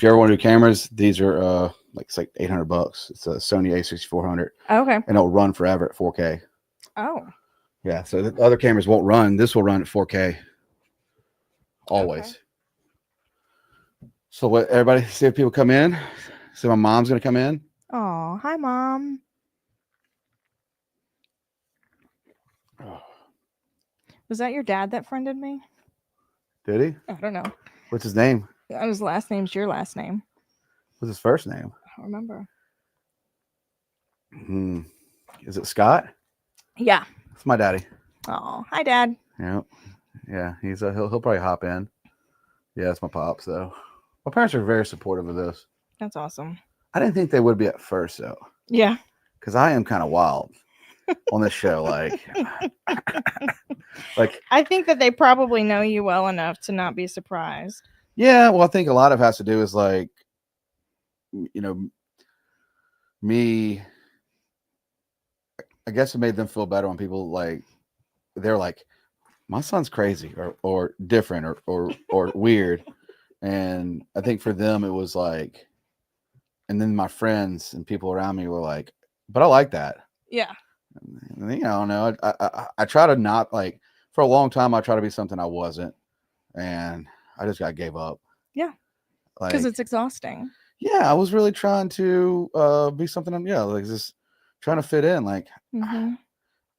you ever want to do cameras, these are it's like $800. It's a Sony A6400. Okay. And it'll run forever at 4K. Oh. Yeah. So the other cameras won't run. This will run at 4K. Always. Okay. So what? Everybody, see if people come in. See, my mom's gonna come in. Oh, hi, Mom. Oh. Was that your dad that friended me? Did he? I don't know. What's his name? His last name's your last name. What's his first name? I don't remember. Is it Scott? Yeah. It's my daddy. Oh, hi, Dad. Yeah. He's he'll probably hop in. Yeah, it's my pops though. My parents are very supportive of this. That's awesome. I didn't think they would be at first though. Yeah. Because I am kind of wild on this show. Like I think that they probably know you well enough to not be surprised. Yeah, well, I think a lot of it has to do is like, me. I guess it made them feel better when people they're like, my son's crazy or different or weird, and I think for them it was like, and then my friends and people around me were like, but I like that. Yeah. And, I don't know. I try to not for a long time. I try to be something I wasn't, and I just gave up. Yeah. Because it's exhausting. Yeah, I was really trying to be something. Just trying to fit in.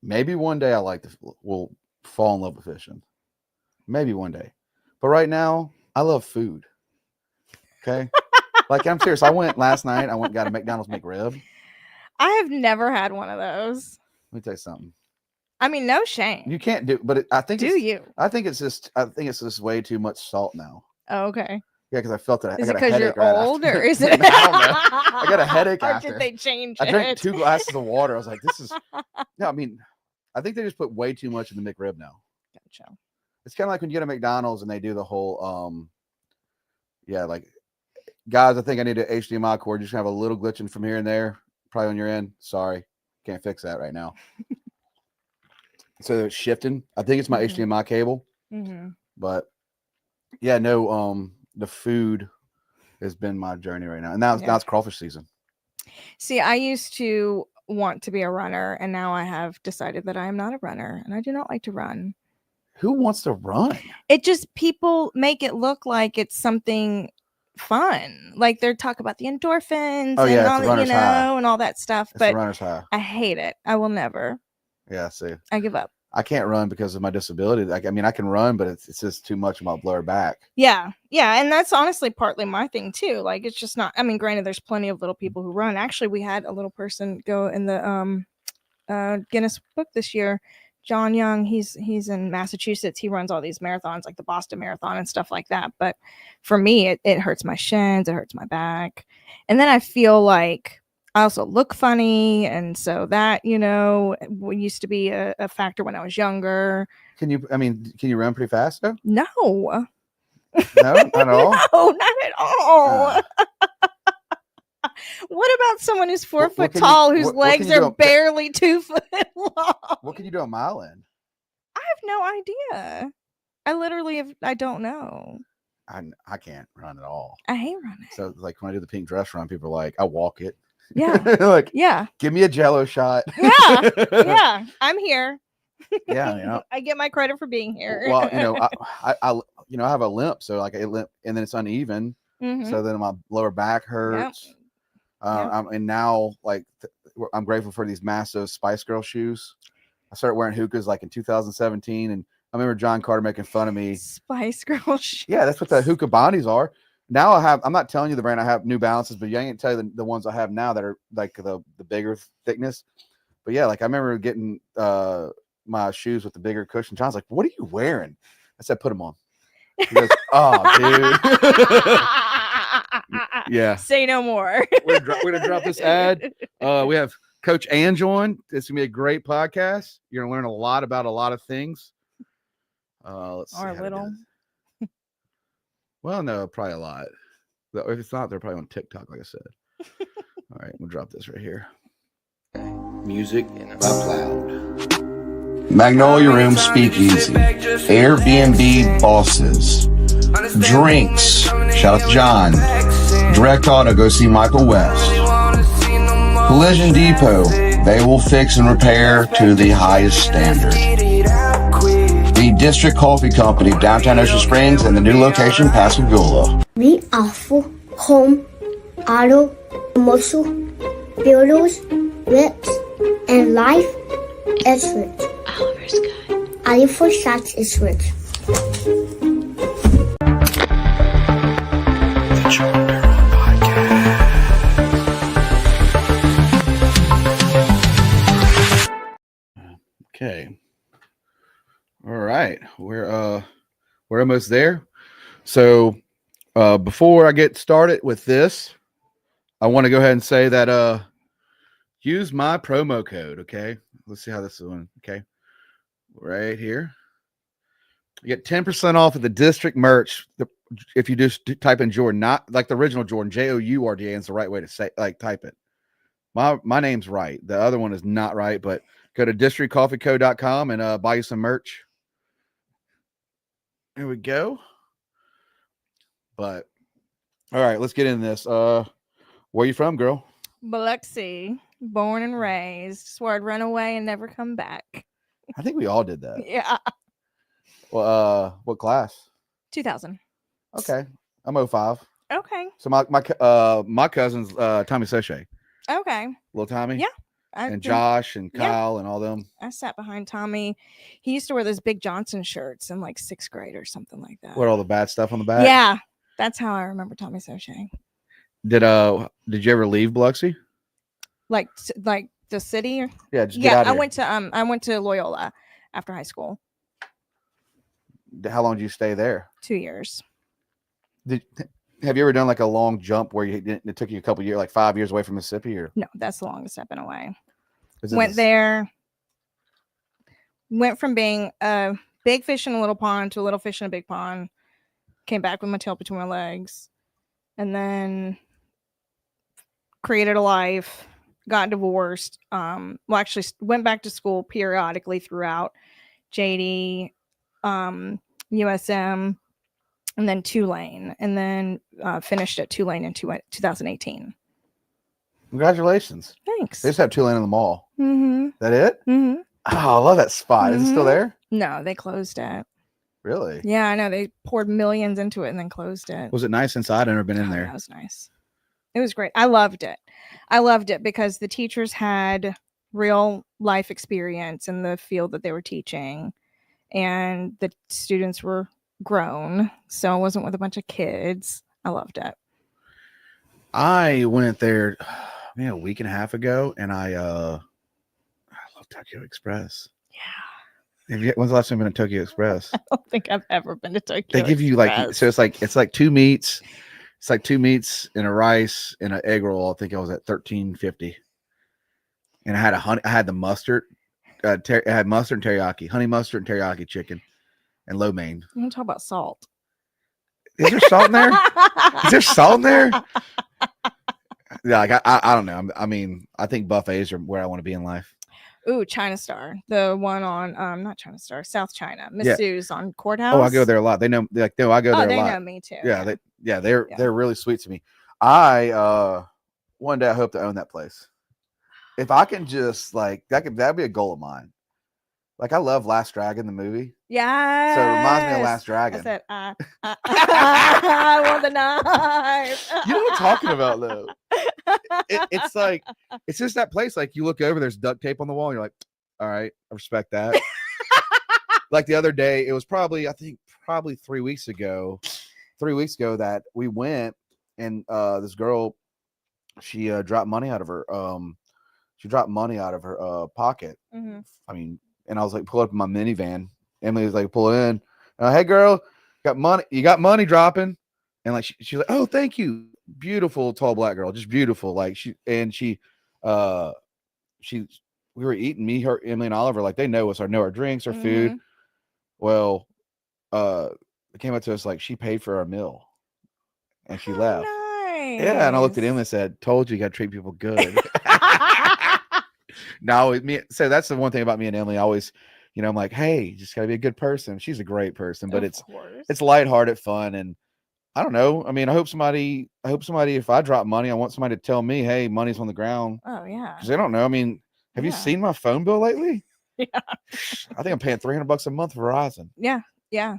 Maybe one day will fall in love with fishing. Maybe one day, but right now I love food. Okay, I'm serious. I went last night. I went and got a McDonald's McRib. I have never had one of those. Let me tell you something. I mean, no shame. You can't do, but I think. I think it's just way too much salt now. Oh, okay. Yeah, because I felt that. Is it because you're old, or is it? I don't know. I got a headache after. Or did they change it? I drank 2 glasses of water. I was like, "This is." No, I mean, I think they just put way too much in the McRib now. Gotcha. It's kind of like when you get a McDonald's and they do the whole, guys. I think I need an HDMI cord. Just have a little glitching from here and there, probably on your end. Sorry, can't fix that right now. So it's shifting. I think it's my HDMI cable. But yeah, no. The food has been my journey right now, and now it's crawfish season. See, I used to want to be a runner, and now I have decided that I am not a runner, and I do not like to run. Who wants to run? It just, people make it look like it's something fun. Like they're talking about the endorphins and all that, and all that stuff. It's but runner's high. I hate it. I will never. Yeah, see. I give up. I can't run because of my disability. I mean, I can run, but it's just too much of my lower back. Yeah. And that's honestly partly my thing too. It's just not. I mean, granted, there's plenty of little people who run. Actually, we had a little person go in the Guinness book this year. John Young. He's in Massachusetts. He runs all these marathons, like the Boston Marathon and stuff like that. But for me, it hurts my shins. It hurts my back, and then I feel like I also look funny, and so that, used to be a factor when I was younger. Can you run pretty fast though? No. No, not at all? No, not at all. What about someone who's 4 foot tall, whose legs are barely 2 foot long? What can you do a mile in? I have no idea. I don't know. I can't run at all. I hate running. So when I do the pink dress run, people are like, I walk it. Yeah. Give me a Jello shot. Yeah. I'm here. Yeah, I get my credit for being here. Well, I have a limp, so a limp, and then it's uneven. So then my lower back hurts. Yep. And now I'm grateful for these massive Spice Girl shoes. I started wearing hookahs in 2017, and I remember John Carter making fun of me. Spice Girl shoes. Yeah, that's what the hookah bondies are. Now I'm not telling you the brand. I have New Balances, but I ain't tell you the ones I have now that are the bigger thickness. But yeah, I remember getting my shoes with the bigger cushion. John's like, "What are you wearing?" I said, "Put them on." He goes, "Oh, dude." Yeah. Say no more. We're gonna drop this ad. We have Coach Ange on. It's gonna be a great podcast. You're gonna learn a lot about a lot of things. Let's see. Or a little. Well, no, probably a lot. If it's not, they're probably on TikTok, like I said. All right, we'll drop this right here. Music by Cloud. Magnolia Room Speakeasy. Airbnb Bosses. Drinx. Shout out to John. Direct Auto, go see Michael West. Collision Depot, they will fix and repair to the highest standard. The District Coffee Company, downtown Ocean Springs, and the new location, Pascagoula. We offer home, auto, commercial, builders, rips, and life insurance. Oliver's Guide. Oliver Sachs Insurance. Okay. All right. We're almost there. So before I get started with this, I want to go ahead and say that use my promo code, okay? Let's see how this is going. Okay. Right here. You get 10% off of the district merch. If you just type in Jordan, not like the original Jordan, Jourdan is the right way to say, like, type it. My name's right. The other one is not right, but go to districtcoffeeco.com and buy you some merch. There we go. But all right, let's get into this. Where are you from, girl? Biloxi, born and raised. Swore I'd run away and never come back. I think we all did that. Yeah. Well, what class? 2000. Okay, I'm 05. Okay. So my cousin's Tommy Sochet. Okay. Little Tommy. Yeah. And Josh and Kyle and all them. I sat behind Tommy. He used to wear those Big Johnson shirts in like 6th grade or something like that. What, all the bad stuff on the back? Yeah. That's how I remember Tommy Sochet. Did you ever leave Biloxi? Like the city? Or? Yeah, just get out of here. I went to Loyola after high school. How long did you stay there? 2 years. Have you ever done like a long jump where it took you a couple years, like 5 years away from Mississippi? Or no, that's the longest I've been away. Went from being a big fish in a little pond to a little fish in a big pond. Came back with my tail between my legs, and then created a life. Got divorced. Actually went back to school periodically throughout JD, USM, and then Tulane, and then finished at Tulane in 2018. Congratulations. Thanks. They just have Tulane in the mall. Mm-hmm. That it? Mm-hmm. Oh, I love that spot. Is it still there? No, they closed it. Really? Yeah, I know. They poured millions into it and then closed it. Was it nice inside? I've never been in there. That was nice. It was great. I loved it. I loved it because the teachers had real life experience in the field that they were teaching, and the students were grown, so it wasn't with a bunch of kids. I loved it. I went there maybe a week and a half ago, and I love Tokyo Express. Yeah. When's the last time you've been to Tokyo Express? I don't think I've ever been to Tokyo. They give you like, so it's like two meats. It's like two meats and a rice and an egg roll. I think I was at $13.50, and I had the mustard. I had mustard and teriyaki, honey mustard and teriyaki chicken, and lo mein. You want to talk about salt? Is there salt in there? Is there salt in there? Yeah, like I don't know. I mean, I think buffets are where I want to be in life. Ooh, China Star, the one on not China Star, South China. Miss Sue's on Courthouse. Oh, I go there a lot. They know, I go there a lot. They know me too. Yeah, they're really sweet to me. I one day I hope to own that place. If I can just like that'd be a goal of mine. Like, I love Last Dragon, the movie. Yeah. So it reminds me of Last Dragon. I said, I want the knife. You know what I'm talking about, though? It's like, it's just that place. Like, you look over, there's duct tape on the wall, and you're like, all right, I respect that. Like the other day, it was probably 3 weeks ago that we went, and this girl, she dropped money out of her pocket. Mm-hmm. I mean, and I was like, pull up in my minivan. Emily was like, pull it in. Hey, girl, got money? You got money dropping? And like, she's like, oh, thank you. Beautiful, tall black girl, just beautiful. Like we were eating, me, her, Emily, and Oliver. Like, they know us, know our drinks, our food. Well, it came up to us like she paid for our meal, and she left. Nice. Yeah, and I looked at Emily and said, "Told you, got to treat people good." No, so that's the one thing about me and Emily. I always, I'm like, hey, just gotta be a good person. She's a great person, but it's lighthearted fun, and I don't know. I mean, I hope somebody, if I drop money, I want somebody to tell me, hey, money's on the ground. Oh yeah. Because they don't know. I mean, have you Yeah. seen my phone bill lately? Yeah. I think I'm paying $300 a month for Verizon. Yeah. Yeah.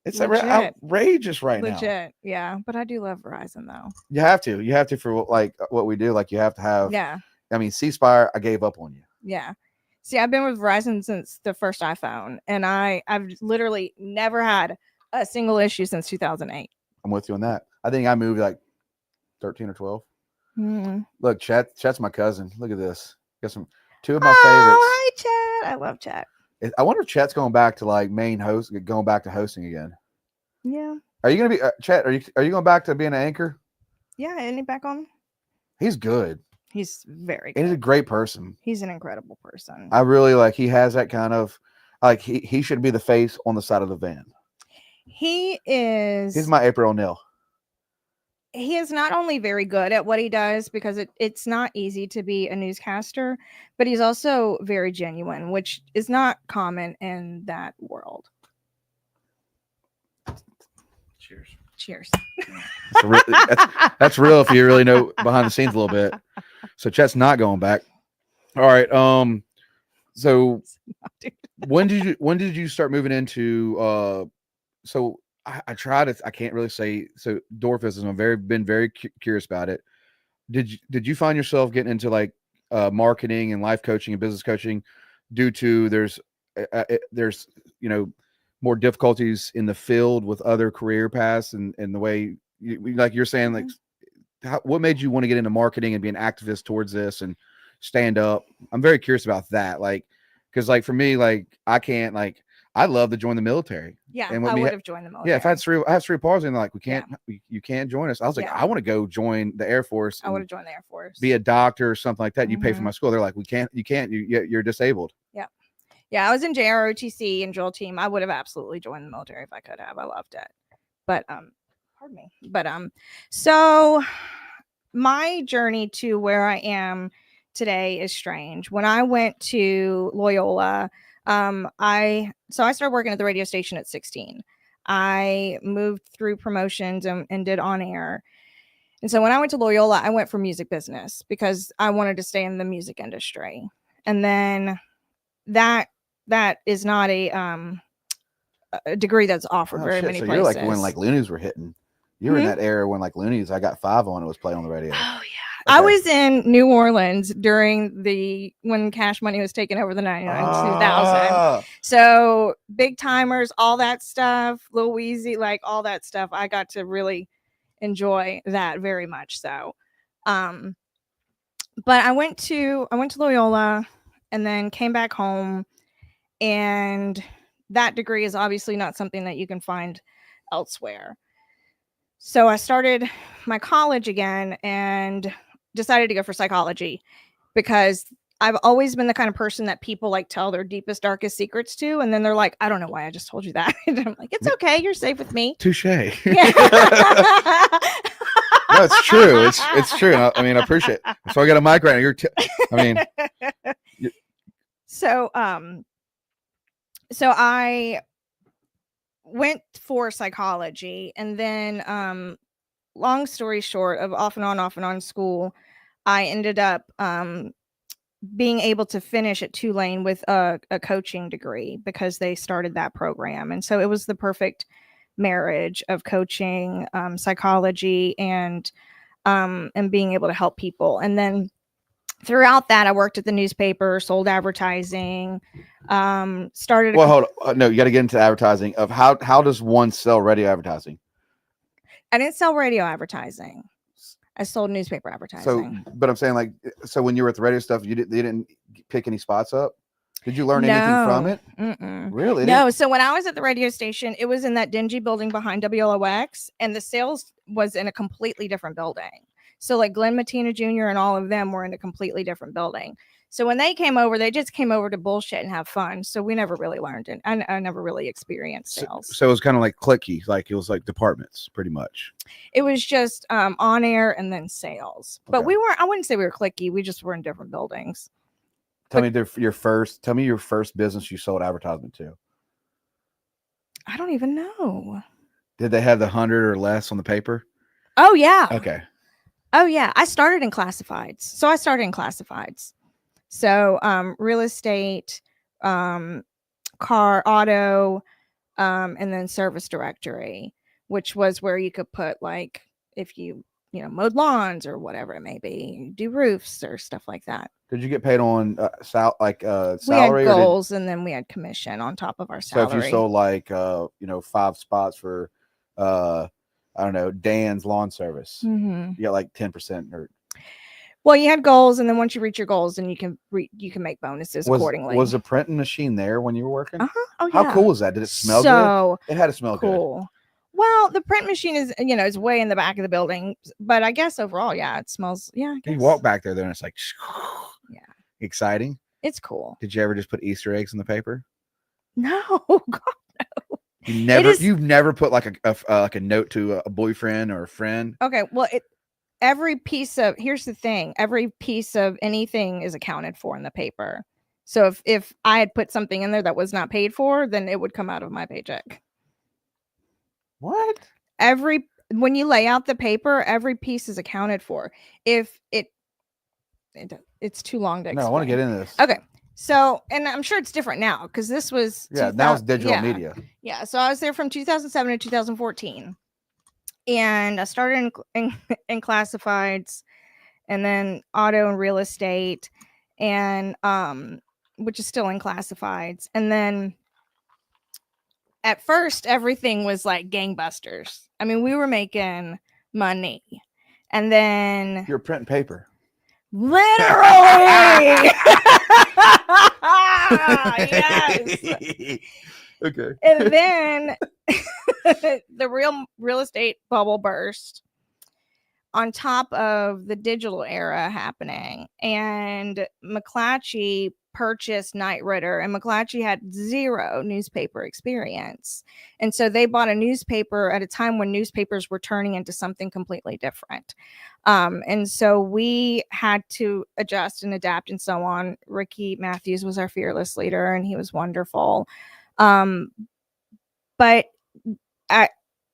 It's Legit. outrageous right now. Legit. Yeah. But I do love Verizon though. You have to for like what we do. Like you have to have. Yeah. I mean, C Spire, I gave up on you. Yeah. See, I've been with Verizon since the first iPhone, and I've literally never had a single issue since 2008. I'm with you on that. I think I moved like 13 or 12. Mm. Look, Chet's my cousin. Look at this. Got two of my favorites. Hi, Chet. I love Chet. I wonder if Chet's going back to like going back to hosting again. Yeah. Are you gonna be Chet? Are you going back to being an anchor? Yeah. Isn't he back on? He's good. He's very And good. he's a great person. He's an incredible person. I really like. He has that kind of like he should be the face on the side of the van. He is. He's my April O'Neil. He is not only very good at what he does because it's not easy to be a newscaster, but he's also very genuine, which is not common in that world. Cheers. Cheers. That's real if you really know behind the scenes a little bit. So Chet's not going back. All right. So when did you start moving into so I tried it. I can't really say so dwarfism. I've been very curious about it. Did you find yourself getting into like marketing and life coaching and business coaching due to there's more difficulties in the field with other career paths and the way like you're saying like what made you want to get into marketing and be an activist towards this and stand up? I'm very curious about that. Like, because like for me, like I can't like I'd love to join the military. Yeah, and I would have joined the military. Yeah, if I had cerebral palsy and like we can't, you can't join us. I was like, I want to go join the Air Force. I would have joined the Air Force. Be a doctor or something like that. You pay for my school. They're like, you're disabled. Yeah. Yeah, I was in JROTC and drill team. I would have absolutely joined the military if I could have. I loved it. But pardon me. But so my journey to where I am today is strange. When I went to Loyola, I started working at the radio station at 16. I moved through promotions and did on air. And so when I went to Loyola, I went for music business because I wanted to stay in the music industry. And then that is not a degree that's offered very many places. You're like when like loonies were hitting. You were in that era when like loonies, I Got 5 on it was playing on the radio. Oh yeah. Okay. I was in New Orleans during when Cash Money was taking over the 99 2000. So Big Timers, all that stuff, Lil Weezy, like all that stuff. I got to really enjoy that very much. So, but I went to Loyola and then came back home, and that degree is obviously not something that you can find elsewhere. So I started my college again and decided to go for psychology because I've always been the kind of person that people like tell their deepest, darkest secrets to. And then they're like, I don't know why I just told you that. And I'm like, it's okay. You're safe with me. Touche. Yeah. No, it's true. It's true. I mean, I appreciate it. So I got a mic right now. So I went for psychology, and then long story short of off and on school, I ended up being able to finish at Tulane with a coaching degree because they started that program. And so it was the perfect marriage of coaching, psychology, and being able to help people. And then throughout that, I worked at the newspaper, sold advertising, started. Well, hold on. No, you got to get into advertising of how does one sell radio advertising? I didn't sell radio advertising. I sold newspaper advertising. So, but I'm saying like, so when you were at the radio stuff, you didn't pick any spots up? Did you learn anything from it? Mm-mm. Really? No. So when I was at the radio station, it was in that dingy building behind WLOX, and the sales was in a completely different building. So like Glenn Matina Jr. and all of them were in a completely different building. So when they came over, they just came over to bullshit and have fun. So we never really learned it. I never really experienced sales. So it was kind of like clicky, like it was like departments pretty much. It was just on air and then sales. But Okay. I wouldn't say we were clicky. We just were in different buildings. Tell me your first business you sold advertisement to. I don't even know. Did they have the 100 or less on the paper? Oh yeah. Okay. Oh yeah. I started in classifieds. So real estate, car, auto, and then service directory, which was where you could put like if you mowed lawns or whatever it may be, do roofs or stuff like that. Did you get paid on We had salary? goals and then we had commission on top of our salary. So if you sold like 5 spots for I don't know, Dan's lawn service, you got like 10% or. Well, you had goals, and then once you reach your goals, then you can make bonuses accordingly. Was the printing machine there when you were working? Oh, How yeah. cool was that? Did it smell good? It had to smell cool. good. Well, the print machine is, is way in the back of the building, but I guess overall, yeah, it smells. Yeah, I guess. You walk back there, and it's like, yeah, exciting. It's cool. Did you ever just put Easter eggs in the paper? No, God, no. You've never put like a note to a boyfriend or a friend. Okay, well, here's the thing: every piece of anything is accounted for in the paper. So if I had put something in there that was not paid for, then it would come out of my paycheck. What? When you lay out the paper, every piece is accounted for. If it's too long to explain. No, I want to get into this. Okay. So, and I'm sure it's different now because this was now it's digital media. Yeah. So I was there from 2007 to 2014, and I started in classifieds, and then auto and real estate, and which is still in classifieds, and then at first everything was like gangbusters. I mean, we were making money, and then you're printing paper. Literally. Yes. Okay. And then the real estate bubble burst on top of the digital era happening, and McClatchy purchased Knight Ridder, and McClatchy had zero newspaper experience, and so they bought a newspaper at a time when newspapers were turning into something completely different, and so we had to adjust and adapt and so on. Ricky Matthews was our fearless leader, and he was wonderful, but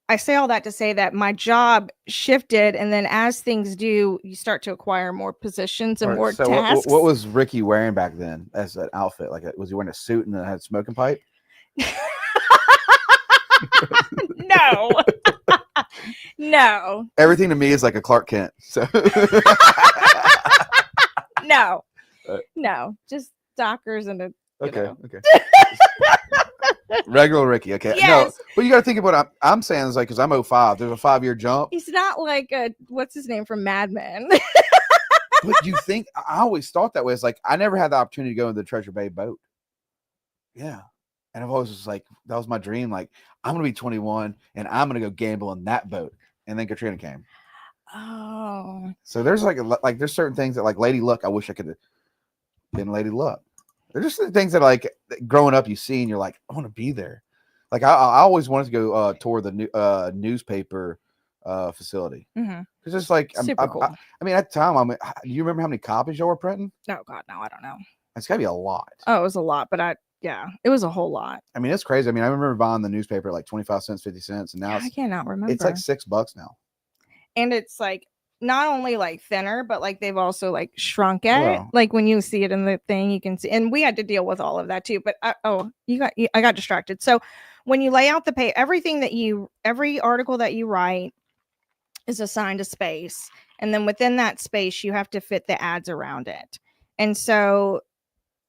I say all that to say that my job shifted, and then as things do, you start to acquire more positions and more tasks. What was Ricky wearing back then as an outfit? Like, was he wearing a suit and then had a smoking pipe? No. No. Everything to me is like a Clark Kent. So no. No. Just Dockers and a okay. Regular Ricky, okay. Yes. No, but you got to think about what I'm saying is like, because I'm 05, there's a 5-year jump. He's not like what's his name from Mad Men. But you think, I always thought that way. It's like, I never had the opportunity to go in the Treasure Bay boat. Yeah. And I've always just like, that was my dream. Like, I'm going to be 21 and I'm going to go gamble in that boat. And then Katrina came. Oh. So there's like there's certain things that like Lady Luck, I wish I could have been Lady Luck. They're just the things that like growing up you see and you're like, I want to be there. Like I always wanted to go tour the newspaper facility because it's like super cool. I mean, at the time, do you remember how many copies y'all were printing? Oh God, no, I don't know. It's gotta be a lot. Oh, it was a lot, but it was a whole lot. I mean, it's crazy. I mean, I remember buying the newspaper at like 25 cents, 50 cents, and now I cannot remember. It's like $6 now. And it's like not only like thinner, but like they've also like shrunk it. Like when you see it in the thing, you can see. And we had to deal with all of that too. But I got distracted. So when you lay out the every article that you write is assigned a space, and then within that space you have to fit the ads around it. And so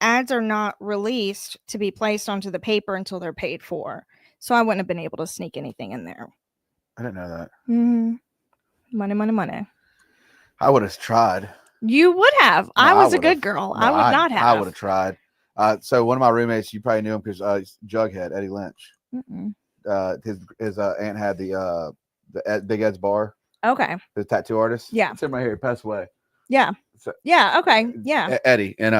ads are not released to be placed onto the paper until they're paid for. So I wouldn't have been able to sneak anything in there. I didn't know that. Money. I would have tried. You would have. No, I was a good girl. No, I would not have. I would have tried. So one of my roommates, you probably knew him because Jughead, Eddie Lynch. His aunt had the Big Ed's bar. Okay. The tattoo artist. Yeah. It's in my hair. He passed away. Yeah. So, yeah. Okay. Yeah. Eddie and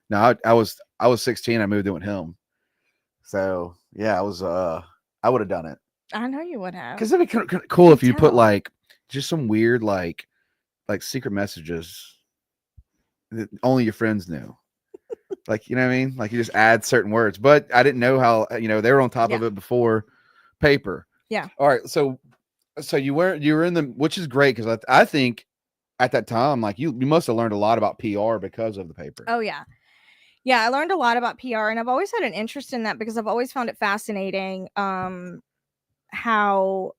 no, I was 16. I moved in with him. So yeah, I would have done it. I know you would have. Because it'd be kind of cool if you put like just some weird like secret messages that only your friends knew. Like, you know what I mean? Like you just add certain words. But I didn't know how, they were on top of it before paper. All right. So you were in the, which is great. Cause I think at that time, like you must have learned a lot about PR because of the paper. Oh yeah. Yeah. I learned a lot about PR, and I've always had an interest in that because I've always found it fascinating. How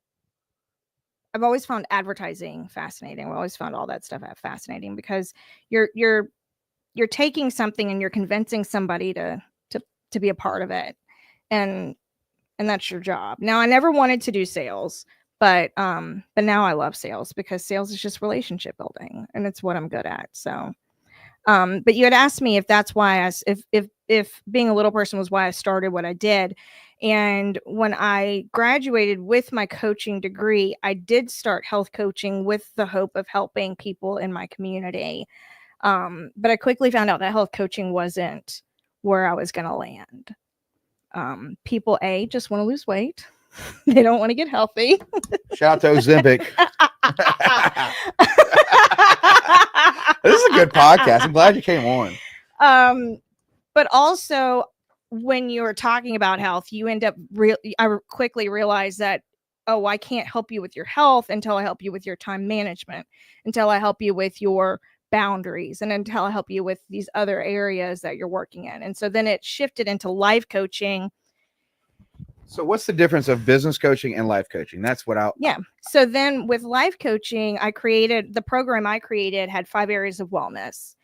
I've always found advertising fascinating. I've always found all that stuff fascinating because you're taking something and you're convincing somebody to be a part of it. And that's your job. Now, I never wanted to do sales, but now I love sales because sales is just relationship building, and it's what I'm good at. So, but you had asked me if that's why if being a little person was why I started what I did. And when I graduated with my coaching degree, I did start health coaching with the hope of helping people in my community. But I quickly found out that health coaching wasn't where I was going to land. People just want to lose weight. They don't want to get healthy. Shout out to Ozempic. This is a good podcast. I'm glad you came on. But also when you're talking about health, you end up I quickly realized that, oh, I can't help you with your health until I help you with your time management, until I help you with your boundaries, and until I help you with these other areas that you're working in. And so then it shifted into life coaching. So what's the difference of business coaching and life coaching? That's what So then with life coaching, the program I created had 5 areas of wellness.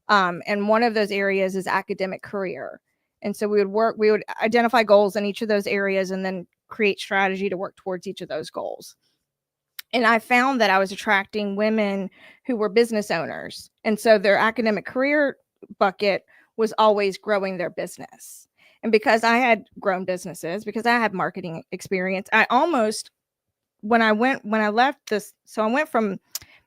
And one of those areas is academic career. And so we would identify goals in each of those areas and then create strategy to work towards each of those goals. And I found that I was attracting women who were business owners. And so their academic career bucket was always growing their business. And because I had grown businesses, because I had marketing experience, when I left this, so I went from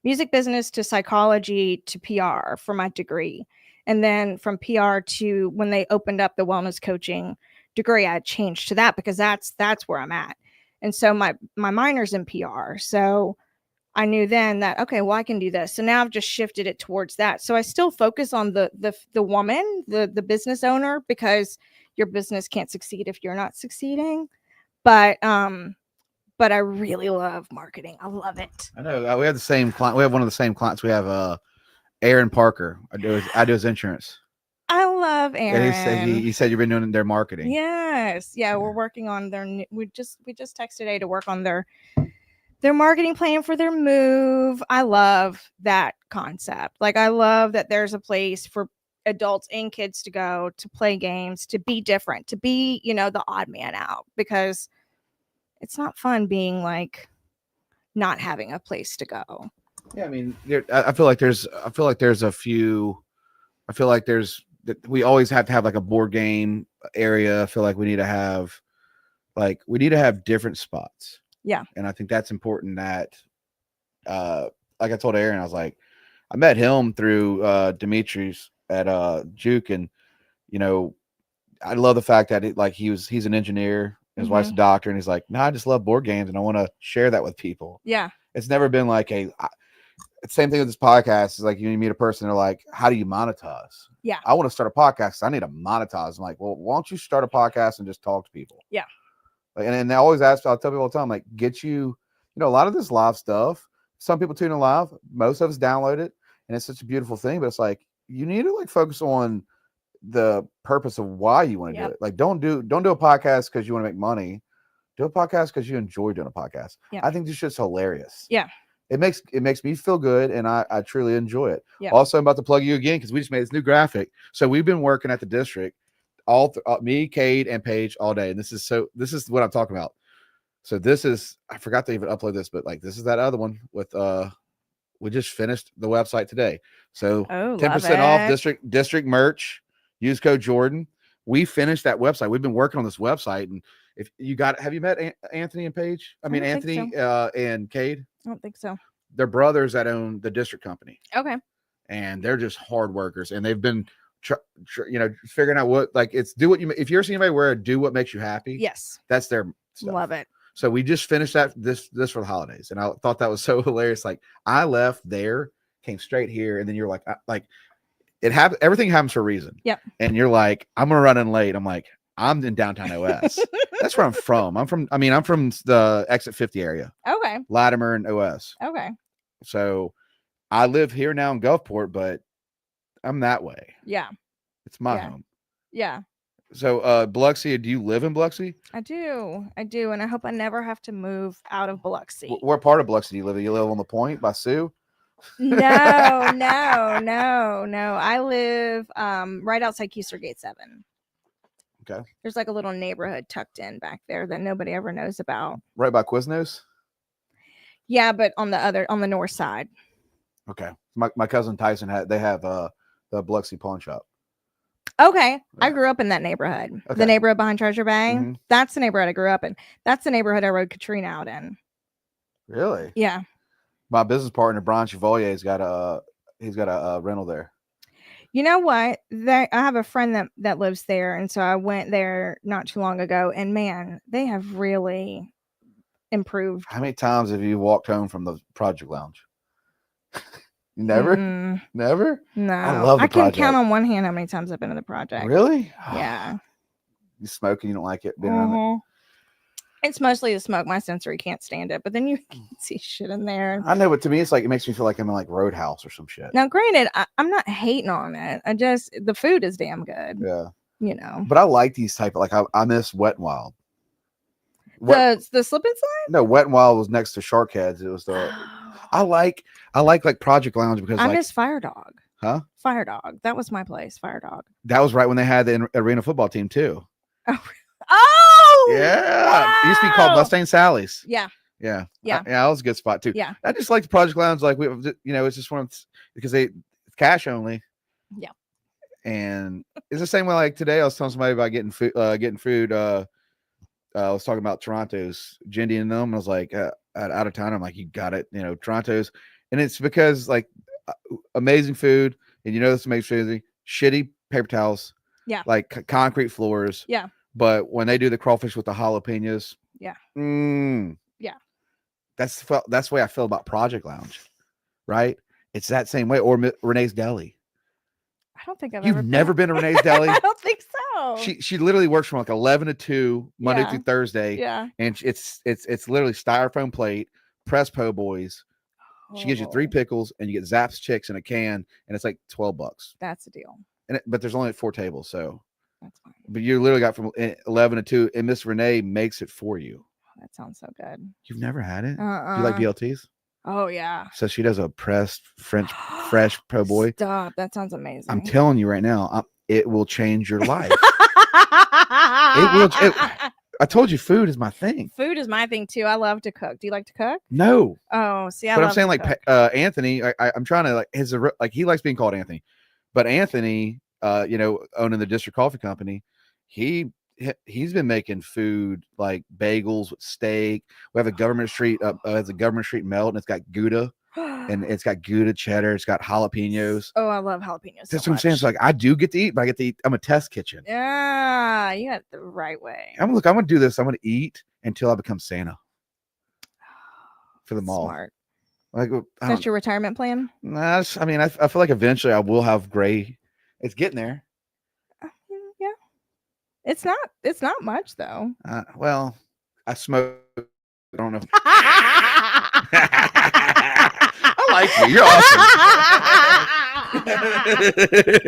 music business to psychology to PR for my degree. And then from PR to when they opened up the wellness coaching degree, I changed to that because that's where I'm at. And so my minor's in PR. So I knew then that, okay, well, I can do this. So now I've just shifted it towards that. So I still focus on the woman, the business owner, because your business can't succeed if you're not succeeding. But I really love marketing. I love it. I know we have the same client. We have one of the same clients. We have Aaron Parker. I do his insurance. I love Aaron. And he said you've been doing their marketing. Yes. Yeah. We're working on we just texted today to work on their marketing plan for their move. I love that concept. Like, I love that there's a place for adults and kids to go to play games, to be different, to be, the odd man out, because it's not fun being like not having a place to go. Yeah. I mean, I feel like there's we always have to have like a board game area. I feel like we need to have different spots. Yeah. And I think that's important that, like I told Aaron, I was like, I met him through Dimitri's at Juke. And, I love the fact that he's an engineer. His wife's a doctor. And he's like, no, I just love board games and I want to share that with people. Yeah. It's never been like same thing with this podcast. Is like you meet a person, they're like, how do you monetize? Yeah. I want to start a podcast. I need to monetize. I'm like, well, why don't you start a podcast and just talk to people? Yeah. Like, and I always I'll tell people all the time, like, get you, a lot of this live stuff, some people tune in live, most of us download it, and it's such a beautiful thing, but it's like, you need to focus on the purpose of why you want to do it. Like, don't do a podcast because you want to make money. Do a podcast because you enjoy doing a podcast. Yeah. I think this shit's hilarious. Yeah. It makes me feel good, and I truly enjoy it. Yeah. Also, I'm about to plug you again because we just made this new graphic. So we've been working at the district, me, Cade, and Paige all day, and this is what I'm talking about. So I forgot to even upload this, but this is that other one with we just finished the website today. So 10% off district merch. Use code Jordan. We finished that website. We've been working on this website, and if you have you met Anthony and Paige? Anthony and Cade. I don't think so. They're brothers that own the district company. Okay. And they're just hard workers, and they've been, figuring out what it's do what you. If you ever see anybody do what makes you happy, yes, that's their stuff. Love it. So we just finished this for the holidays, and I thought that was so hilarious. Like, I left there, came straight here, and then you're like it happened. Everything happens for a reason. Yep. And you're like, I'm gonna run in late. I'm like, I'm in downtown OS. That's where I'm from. I'm from the exit 50 area, Okay. Latimer and OS. Okay. So I live here now in Gulfport, but I'm that way. Yeah. It's my Yeah. home. Yeah. So Biloxi, do you live in Biloxi? I do. And I hope I never have to move out of Biloxi. Where part of Biloxi do you live? You live on the Point by Sioux? No. I live right outside Keister Gate 7. Okay. There's like a little neighborhood tucked in back there that nobody ever knows about. Right by Quiznos? Yeah, but on the north side. Okay. My cousin Tyson they have the Biloxi pawn shop. Okay. Yeah. I grew up in that neighborhood. Okay. The neighborhood behind Treasure Bay. Mhm. That's the neighborhood I grew up in. That's the neighborhood I rode Katrina out in. Really? Yeah. My business partner Brian Chevalier's got a rental there. You know what? I have a friend that lives there, and so I went there not too long ago, and man, they have really improved. How many times have you walked home from the Project Lounge? Never? Mm, Never? no. I love the I can project. count on one hand how many times I've been to the project. Really? Yeah. You smoke and you don't like it being around it? Mhm. It's mostly the smoke. My sensory can't stand it, but then you can see shit in there. I know, but to me, it's like it makes me feel like I'm in like Roadhouse or some shit. Now, granted, I'm not hating on it. The food is damn good. Yeah. You know. But I like these type of, like, I miss Wet n Wild. The slip and slide? No, Wet n Wild was next to Shark Heads. It was the I like like Project Lounge because I like, miss Fire Dog. Huh? Fire Dog. That was my place. Fire Dog. That was right when they had the arena football team too. Oh Yeah. wow. It used to be called Mustang Sally's. Yeah. Yeah. Yeah. Yeah, that was a good spot too. Yeah. I just like the Project Lounge. Like it's just one of because it's cash only. Yeah. And it's the same way. Like today, I was telling somebody about getting food. I was talking about Toronto's, Jindy and them. And I was like, out of town. I'm like, you got it. Toronto's, and it's because like amazing food, and this makes crazy shitty paper towels. Yeah. Like concrete floors. Yeah. But when they do the crawfish with the jalapenos. Yeah. Yeah. That's the way I feel about Project Lounge, right? It's that same way. Or Renee's Deli. I don't think You've never been to Renee's Deli. I don't think so. She literally works from like 11 to 2 Monday Yeah. through Thursday. Yeah. And it's literally styrofoam plate, press po' boys. She gives you 3 pickles and you get Zapp's chicks in a can, and it's like $12. That's a deal. But there's only 4 tables, so That's fine. but you literally got from 11 to 2, and Miss Renee makes it for you. That sounds so good. You've never had it? Uh-uh. Do you like BLTs? Oh yeah. So she does a pressed French fresh po' boy. Stop. That sounds amazing. I'm telling you right now, it will change your life. I told you food is my thing. Food is my thing too. I love to cook. Do you like to cook? No. Oh, see, But I'm saying like Anthony, I'm trying to like he likes being called Anthony, but Anthony, owning the District Coffee Company, he's been making food like bagels with steak. We have a Government Street has a Government Street melt, and it's got Gouda, and it's got Gouda cheddar. It's got jalapenos. Oh, I love jalapenos. That's what I'm saying. So like I do get to eat, but I get to eat. I'm a test kitchen. Yeah, you got it the right way. I'm gonna do this. I'm gonna eat until I become Santa for the mall. Smart. Like That's your retirement plan? Nah, I feel like eventually I will have gray. It's getting there. Yeah. It's not much though. Well, I smoke. I don't know. I like you. You're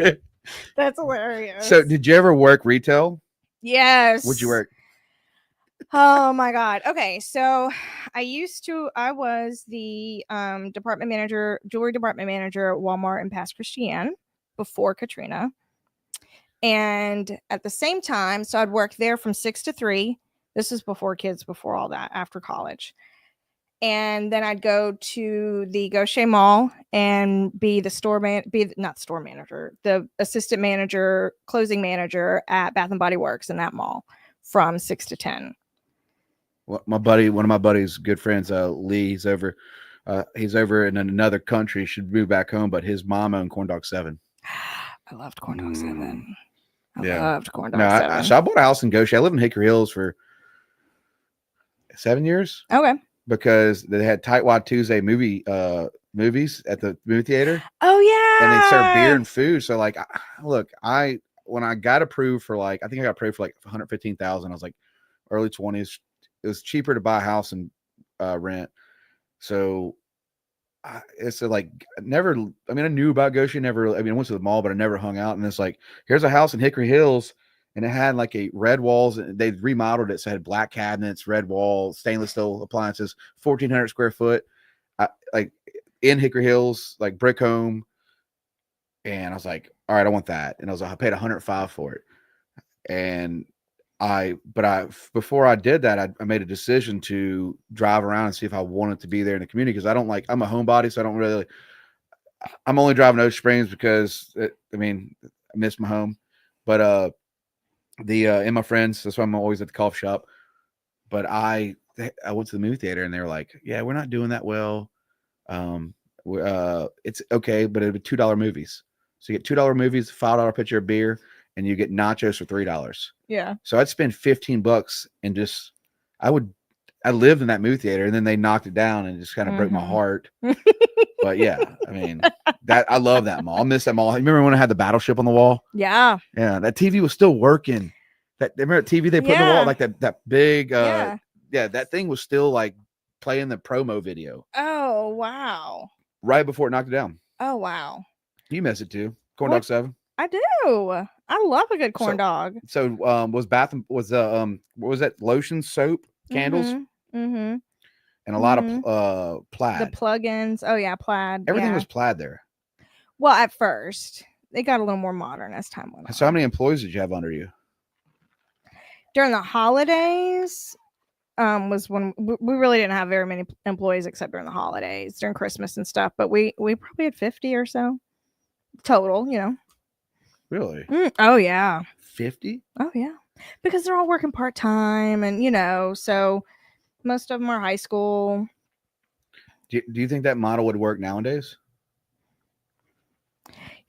awesome. That's hilarious. So, did you ever work retail? Yes. Would you work? Oh my God. Okay. So I was the jewelry department manager at Walmart in Pass Christian before Katrina. And at the same time, so I'd work there from 6 to 3. This is before kids, before all that, after college. And then I'd go to the Gaucher Mall and be the the assistant manager, closing manager at Bath and Body Works in that mall from 6 to 10. Well, one of my buddies, good friends, Lee, he's over in another country. Should move back home, but his mom owned Corn Dog 7. I loved Corn Dog 7. I Yeah. loved Corn Dog 7. So I bought a house in Gaucher. I lived in Hickory Hills for 7 years. Okay. Because they had Tight Wad Tuesday movies at the movie theater. Oh yeah. And they serve beer and food. So like, look, I when I got approved for like, I think I got approved for like 115,000. I was like early 20s. It was cheaper to buy a house and rent. So it's like never. I mean, I knew about Goshen. Never. I mean, I went to the mall, but I never hung out. And it's like, here's a house in Hickory Hills, and it had like a red walls. And they remodeled it, so it had black cabinets, red walls, stainless steel appliances, 1,400 square foot, like in Hickory Hills, like brick home. And I was like, all right, I want that. And I paid 105 for it. And before I did that, I made a decision to drive around and see if I wanted to be there in the community. Cause I'm a homebody. So I don't really, I'm only driving to Ocean Springs because I miss my home, but, and my friends, that's why I'm always at the coffee shop. But I went to the movie theater and they were like, yeah, we're not doing that well. It's okay, but it'd be $2 movies. So you get $2 movies, $5 pitcher of beer, and you get nachos for $3. Yeah. So I'd spend $15 and just I lived in that movie theater, and then they knocked it down and it just kind of broke my heart. But yeah, I mean I love that mall. I miss that mall. You remember when I had the Battleship on the wall? Yeah. Yeah, that TV was still working. Remember that TV they put in the wall, like that big that thing was still like playing the promo video. Oh wow. Right before it knocked it down. Oh wow. You miss it too. Corn Dog 7. I do. I love a good corn dog. So was what was that, lotion, soap, candles? Mm-hmm. And a lot of plaid. The plugins. Oh yeah, plaid. Everything was plaid there. Well, at first. They got a little more modern as time went on. So how many employees did you have under you? During the holidays, was when we really didn't have very many employees except during the holidays, during Christmas and stuff. But we probably had 50 or so total, Really? Oh yeah. 50? Oh yeah. Because they're all working part-time and so most of them are high school. Do you think that model would work nowadays?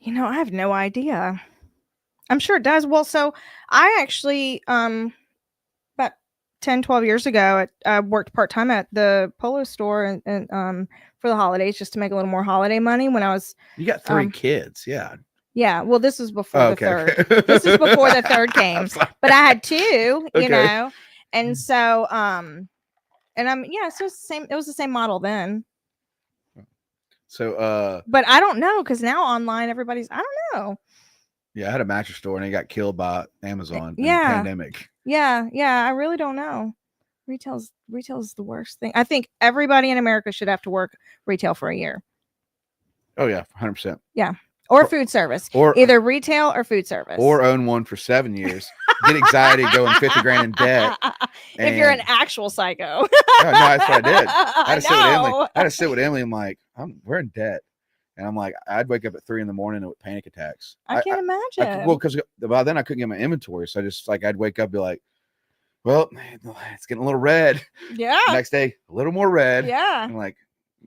I have no idea. I'm sure it does. Well, so I actually about 10, 12 years ago, I worked part-time at the Polo store and for the holidays, just to make a little more holiday money when I was. You got 3 kids. Yeah. Yeah. Well, this was before the third. This is before the third came, but I had 2, and so, so it's the same. It was the same model then. So, but I don't know. Cause now online, I don't know. Yeah. I had a mattress store and it got killed by Amazon. In the pandemic. Yeah. I really don't know. Retail's the worst thing. I think everybody in America should have to work retail for a year. Oh yeah. 100%. Yeah. Or food service. Or either retail or food service. Or own one for 7 years. Get anxiety going 50 grand in debt. If you're an actual psycho. No, that's what I did. I had to sit with Emily. I'm like, we're in debt. And I'm like, I'd wake up at 3 a.m. with panic attacks. I can't imagine. Because by then I couldn't get my inventory. So I just I'd wake up and be like, well, it's getting a little red. Yeah. Next day, a little more red. Yeah. I'm like,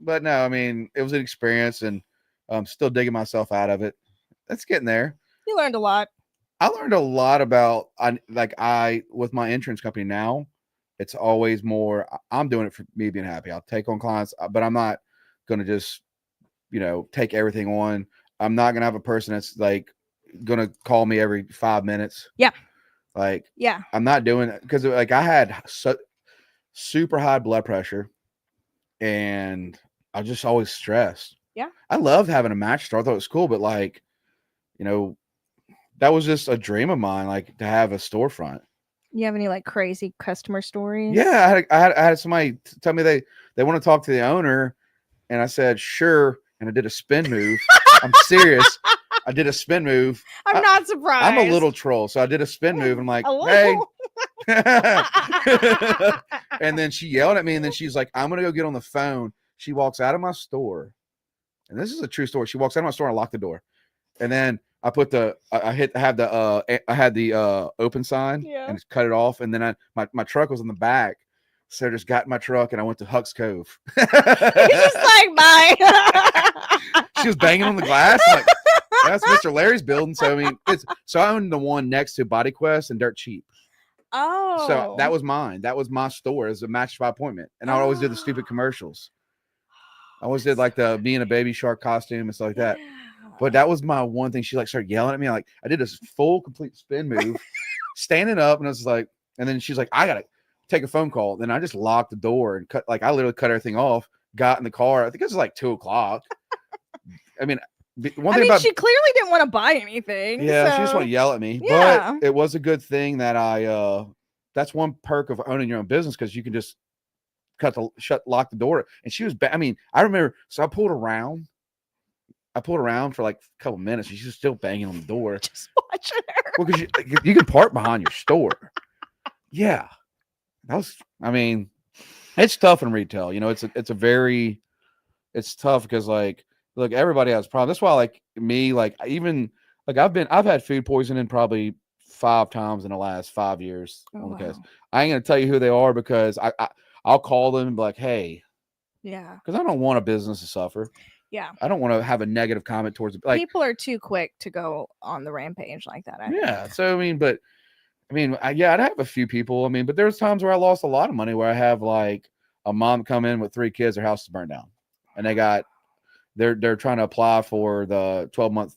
but no, I mean, it was an experience and I'm still digging myself out of it. It's getting there. You learned a lot. I learned a lot about, with my insurance company now, it's always more, I'm doing it for me being happy. I'll take on clients, but I'm not going to just, take everything on. I'm not going to have a person that's like going to call me every 5 minutes. Yeah. Yeah. I'm not doing it because I had super high blood pressure and I was just always stressed. Yeah. I loved having a mattress store. I thought it was cool, but that was just a dream of mine, to have a storefront. You have any crazy customer stories? Yeah, I had somebody tell me they want to talk to the owner, and I said sure, and I did a spin move. I'm serious. I did a spin move. I'm not surprised. I'm a little troll, so I did a spin move. I'm like, hey. And then she yelled at me, and then she's like, I'm gonna go get on the phone. She walks out of my store, and this is a true story. She walks out of my store and I locked the door, and then I put I had the open sign and cut it off, and then my truck was in the back, so I just got in my truck and I went to Huck's Cove. You're just like, bye. She was banging on the glass. I'm like, that's Mr. Larry's building. So I owned the one next to Body Quest and Dirt Cheap. Oh, so that was mine. That was my store as a match by appointment, and I always did the stupid commercials. I always did the being a baby shark costume and stuff like that. But that was my one thing. She like started yelling at me. Like I did this full complete spin move, standing up, and I was like, and then she's like, I gotta take a phone call. Then I just locked the door and I literally cut everything off, got in the car. I think it was like 2:00. I mean, she clearly didn't want to buy anything. Yeah, so. she just wanted to yell at me. Yeah. But it was a good thing that that's one perk of owning your own business, because you can just lock the door. And she was I mean, I remember, so I pulled around for like a couple minutes, and she's still banging on the door. Just watching her. Well, because you can park behind your store. Yeah. I mean, it's tough in retail. You know, it's tough because like, look, everybody has problems. That's why like me, like I've had food poisoning probably 5 times in the last 5 years. Wow. I ain't gonna tell you who they are, because I'll call them and be like, hey, yeah, because I don't want a business to suffer. Yeah, I don't want to have a negative comment towards it. Like, people are too quick to go on the rampage like that. I think. So I'd have a few people. I mean, but there's times where I lost a lot of money, where I have like a mom come in with 3 kids, their house is burned down, and they're trying to apply for the 12-month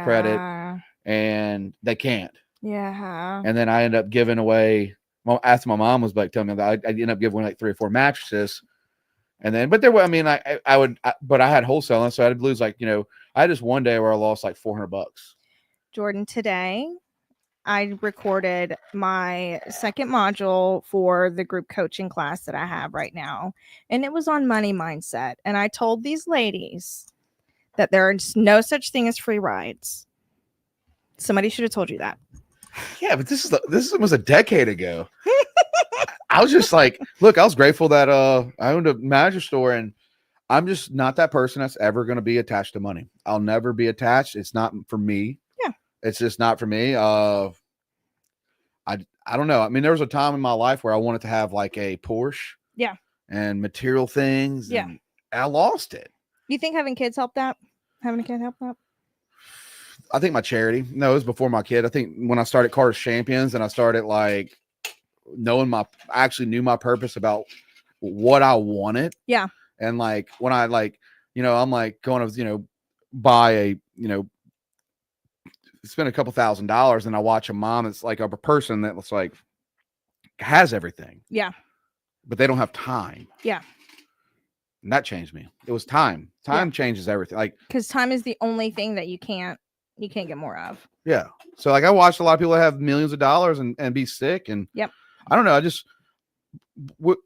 credit, and they can't. Yeah. And then I end up giving away. Well, after my mom was like telling me that, I ended up giving away like 3 or 4 mattresses. And then, but there were, I mean, but I had wholesaling, so I'd lose like, I had this one day where I lost like $400. Jordan, today I recorded my second module for the group coaching class that I have right now. And it was on money mindset. And I told these ladies that there is no such thing as free rides. Somebody should have told you that. Yeah, but this was a decade ago. I was just like, look, I was grateful that I owned a mattress store, and I'm just not that person that's ever going to be attached to money. I'll never be attached. It's not for me. Yeah. It's just not for me. I don't know. I mean, there was a time in my life where I wanted to have like a Porsche. Yeah. And material things. Yeah. And I lost it. You think having kids helped that? Having a kid helped that? I think my charity. No, it was before my kid. I think when I started Carter's Champions and I started like I actually knew my purpose about what I wanted. Yeah. And like when I like, I'm like going to, buy a, spend a couple $1,000s, and I watch a mom that's like a person that looks like has everything. Yeah. But they don't have time. Yeah. And that changed me. It was time. Time changes everything. Like, because time is the only thing that you can't get more of. Yeah. So like I watched a lot of people that have millions of dollars and be sick. And yep. I don't know.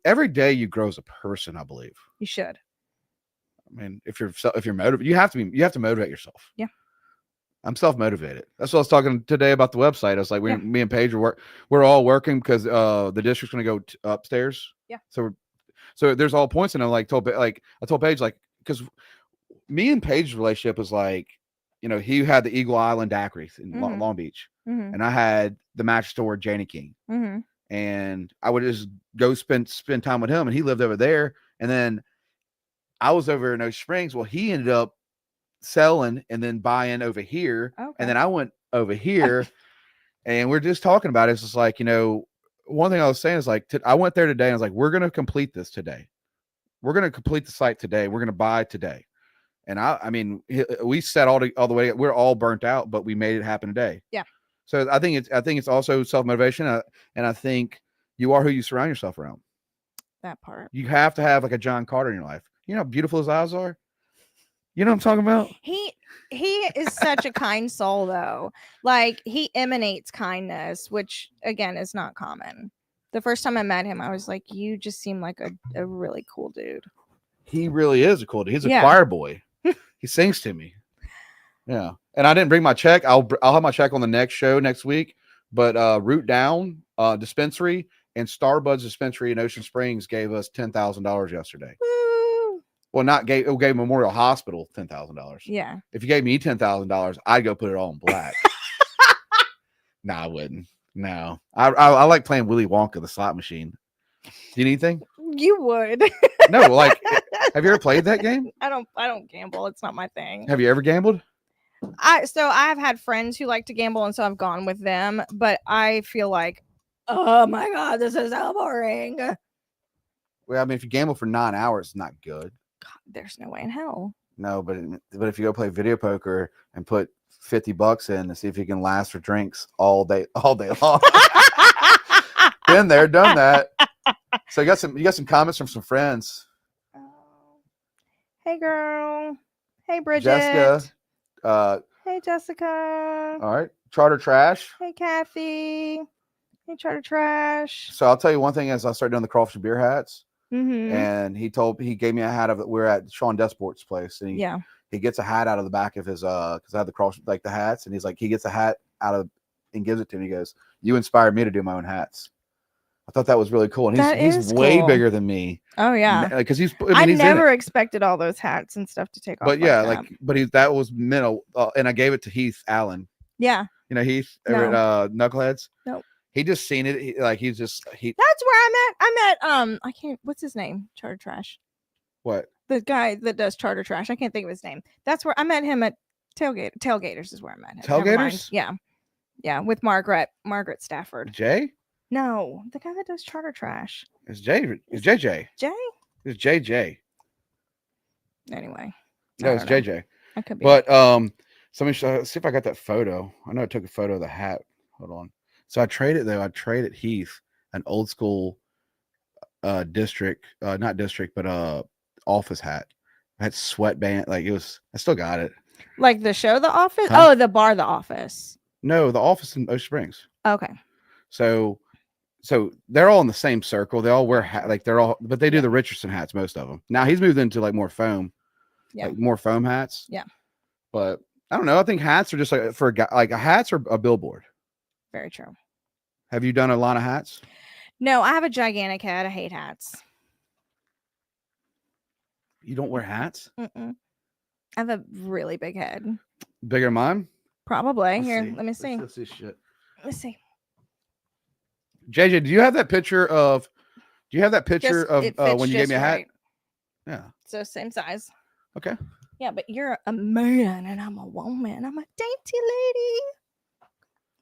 Every day you grow as a person, I believe. You should. I mean, if you're motivated, you have to motivate yourself. Yeah. I'm self-motivated. That's what I was talking today about the website. I was like, me and Paige we're all working because the district's going to go upstairs. Yeah. So there's all points, and I told Paige, like, because me and Paige's relationship was like, he had the Eagle Island daiquiris in Long Beach, and I had the mattress store Janie King, and I would just go spend time with him, and he lived over there, and then I was over in Ocean Springs. Well, he ended up selling and then buying over here, and then I went over here, and we're just talking about it. It's just like, one thing I was saying is like, I went there today and I was like, we're going to complete this today. We're going to complete the site today. We're going to buy today. And I mean, we set all the way. We're all burnt out, but we made it happen today. Yeah. So I think it's also self-motivation. And I think you are who you surround yourself around. That part. You have to have like a John Carter in your life. You know how beautiful his eyes are? You know what I'm talking about? He is such a kind soul, though. Like, he emanates kindness, which again is not common. The first time I met him, I was like, you just seem like a really cool dude. He really is a cool dude. He's a choir boy. He sings to me. Yeah. And I didn't bring my check. I'll have my check on the next show next week. But Root Down Dispensary and Starbuds Dispensary in Ocean Springs gave us $10,000 yesterday. Well, gave Memorial Hospital $10,000. Yeah. If you gave me $10,000, I'd go put it all in black. No, I wouldn't. No, I like playing Willy Wonka, the slot machine. Do you need anything? You would. No, like, have you ever played that game? I don't gamble. It's not my thing. Have you ever gambled? I have had friends who like to gamble, and so I've gone with them. But I feel like, oh my God, this is so boring. Well, I mean, if you gamble for 9 hours, it's not good. God, there's no way in hell. No, but if you go play video poker and put $50 in to see if you can last for drinks all day long. Been there, done that. So you got some comments from some friends. Hey girl. Hey Bridget. Jessica. Hey Jessica. All right. Charter Trash. Hey Kathy. Hey Charter Trash. So I'll tell you one thing as I started doing the crawfish beer hats. Mm-hmm. And he gave me a hat of it. We're at Sean Desport's place, and he gets a hat out of the back of his because I had the cross like the hats, and he's like he gets a hat out of and gives it to me. He goes, "You inspired me to do my own hats." I thought that was really cool, and he's way bigger than me. Oh yeah, because I never expected all those hats and stuff to take off. But yeah, that was mental, and I gave it to Heath Allen. Yeah, you know Heath at Knuckleheads. Nope. He just seen it. That's where I met. I can't. What's his name? Charter Trash. What? The guy that does Charter Trash. I can't think of his name. That's where I met him at Tailgaters. Is where I met him. Tailgaters. Yeah, with Margaret Stafford. Jay. No, the guy that does Charter Trash. It's Jay. It's JJ. Jay. It's JJ. Anyway. No, it's JJ. I could be. But see if I got that photo. I know I took a photo of the hat. Hold on. So I traded Heath an old school not district, but office hat. I had sweatband, like it was. I still got it. Like the show, The Office. Huh? Oh, the bar, The Office. No, the office in Ocean Springs. Okay. So they're all in the same circle. They all wear but they do the Richardson hats, most of them. Now he's moved into like more foam, like more foam hats. Yeah. But I don't know. I think hats are just like for a guy, like hats are a billboard. Very true. Have you done a line of hats? No, I have a gigantic head. I hate hats. You don't wear hats? Mm-mm. I have a really big head. Bigger than mine? Probably. Let me see. Let's see shit. Let me see. JJ, do you have that picture of when you gave me a hat? Right. Yeah. So same size. Okay. Yeah, but you're a man and I'm a woman. I'm a dainty lady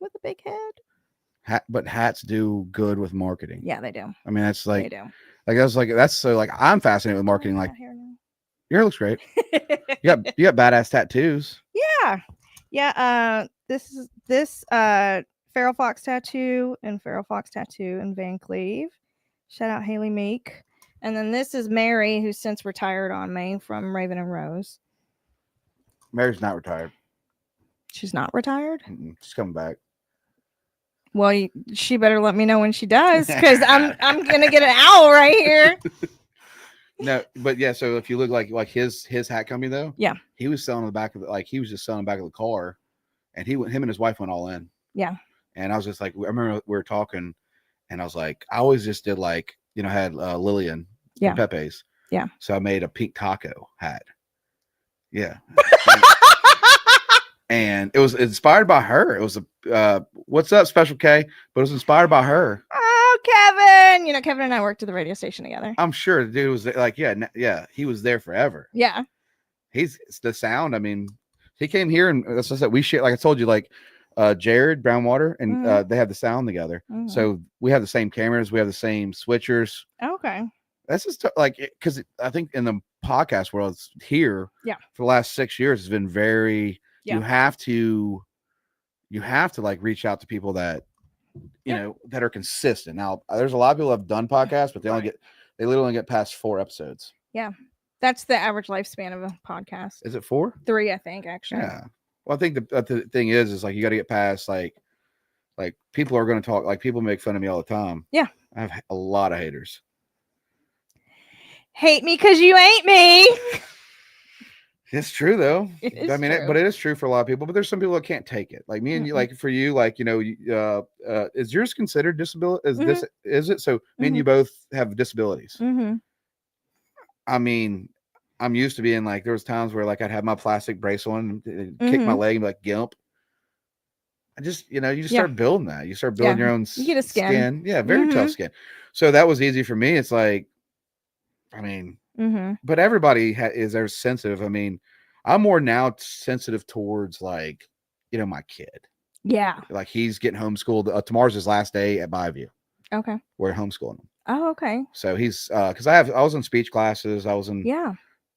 with a big head. But hats do good with marketing. Yeah, they do. I mean, that's like, they do. That's so like I'm fascinated with marketing. Like, your hair looks great. you got badass tattoos. Yeah. This Feral Fox tattoo and Feral Fox tattoo in Van Cleve. Shout out Haley Meek. And then this is Mary, who's since retired on me from Raven and Rose. Mary's not retired. She's not retired? She's coming back. Well, she better let me know when she does, because I'm gonna get an owl right here. No, but yeah. So if you look like his hat company though, yeah, he was selling the back of he was just selling the back of the car, and him and his wife went all in. Yeah. And I was just like, I remember we were talking, and I was like, I always just did had Lillian, Pepe's. Yeah. So I made a pink taco hat. Yeah. And it was inspired by her. It was what's up, Special K? But it was inspired by her. Oh, Kevin! Kevin and I worked at the radio station together. I'm sure the dude was like, yeah, he was there forever. Yeah. It's the sound. I mean, he came here and that's what I said. We share, like I told you, like Jared Brownwater, and they have the sound together. Mm-hmm. So we have the same cameras, we have the same switchers. Okay. That's just like because I think in the podcast world here, for the last 6 years, has been very. You have to like reach out to people that that are consistent. Now, there's a lot of people that have done podcasts, but they literally get past 4 episodes. Yeah, that's the average lifespan of a podcast. Is it 4? 3, I think, actually. Yeah. Well, I think the thing is like you got to get past like people are going to talk, like people make fun of me all the time. Yeah, I have a lot of haters. Hate me because you ain't me. It's true though. I mean, but it is true for a lot of people. But there's some people that can't take it. Like me and you. Like for you, like is yours considered disability? Is it? So me and you both have disabilities. Mm-hmm. I mean, I'm used to being like there was times where like I'd have my plastic brace on and kick my leg and be like gimp. I just you just start building that. You start building your own. You get a skin. Yeah, very tough skin. So that was easy for me. It's like, I mean. But everybody is there sensitive. I mean, I'm more now sensitive towards like, my kid. Yeah. Like he's getting homeschooled. Tomorrow's his last day at Byview. Okay. We're homeschooling him. Oh, okay. So he's because I was in speech classes. I was in. Yeah.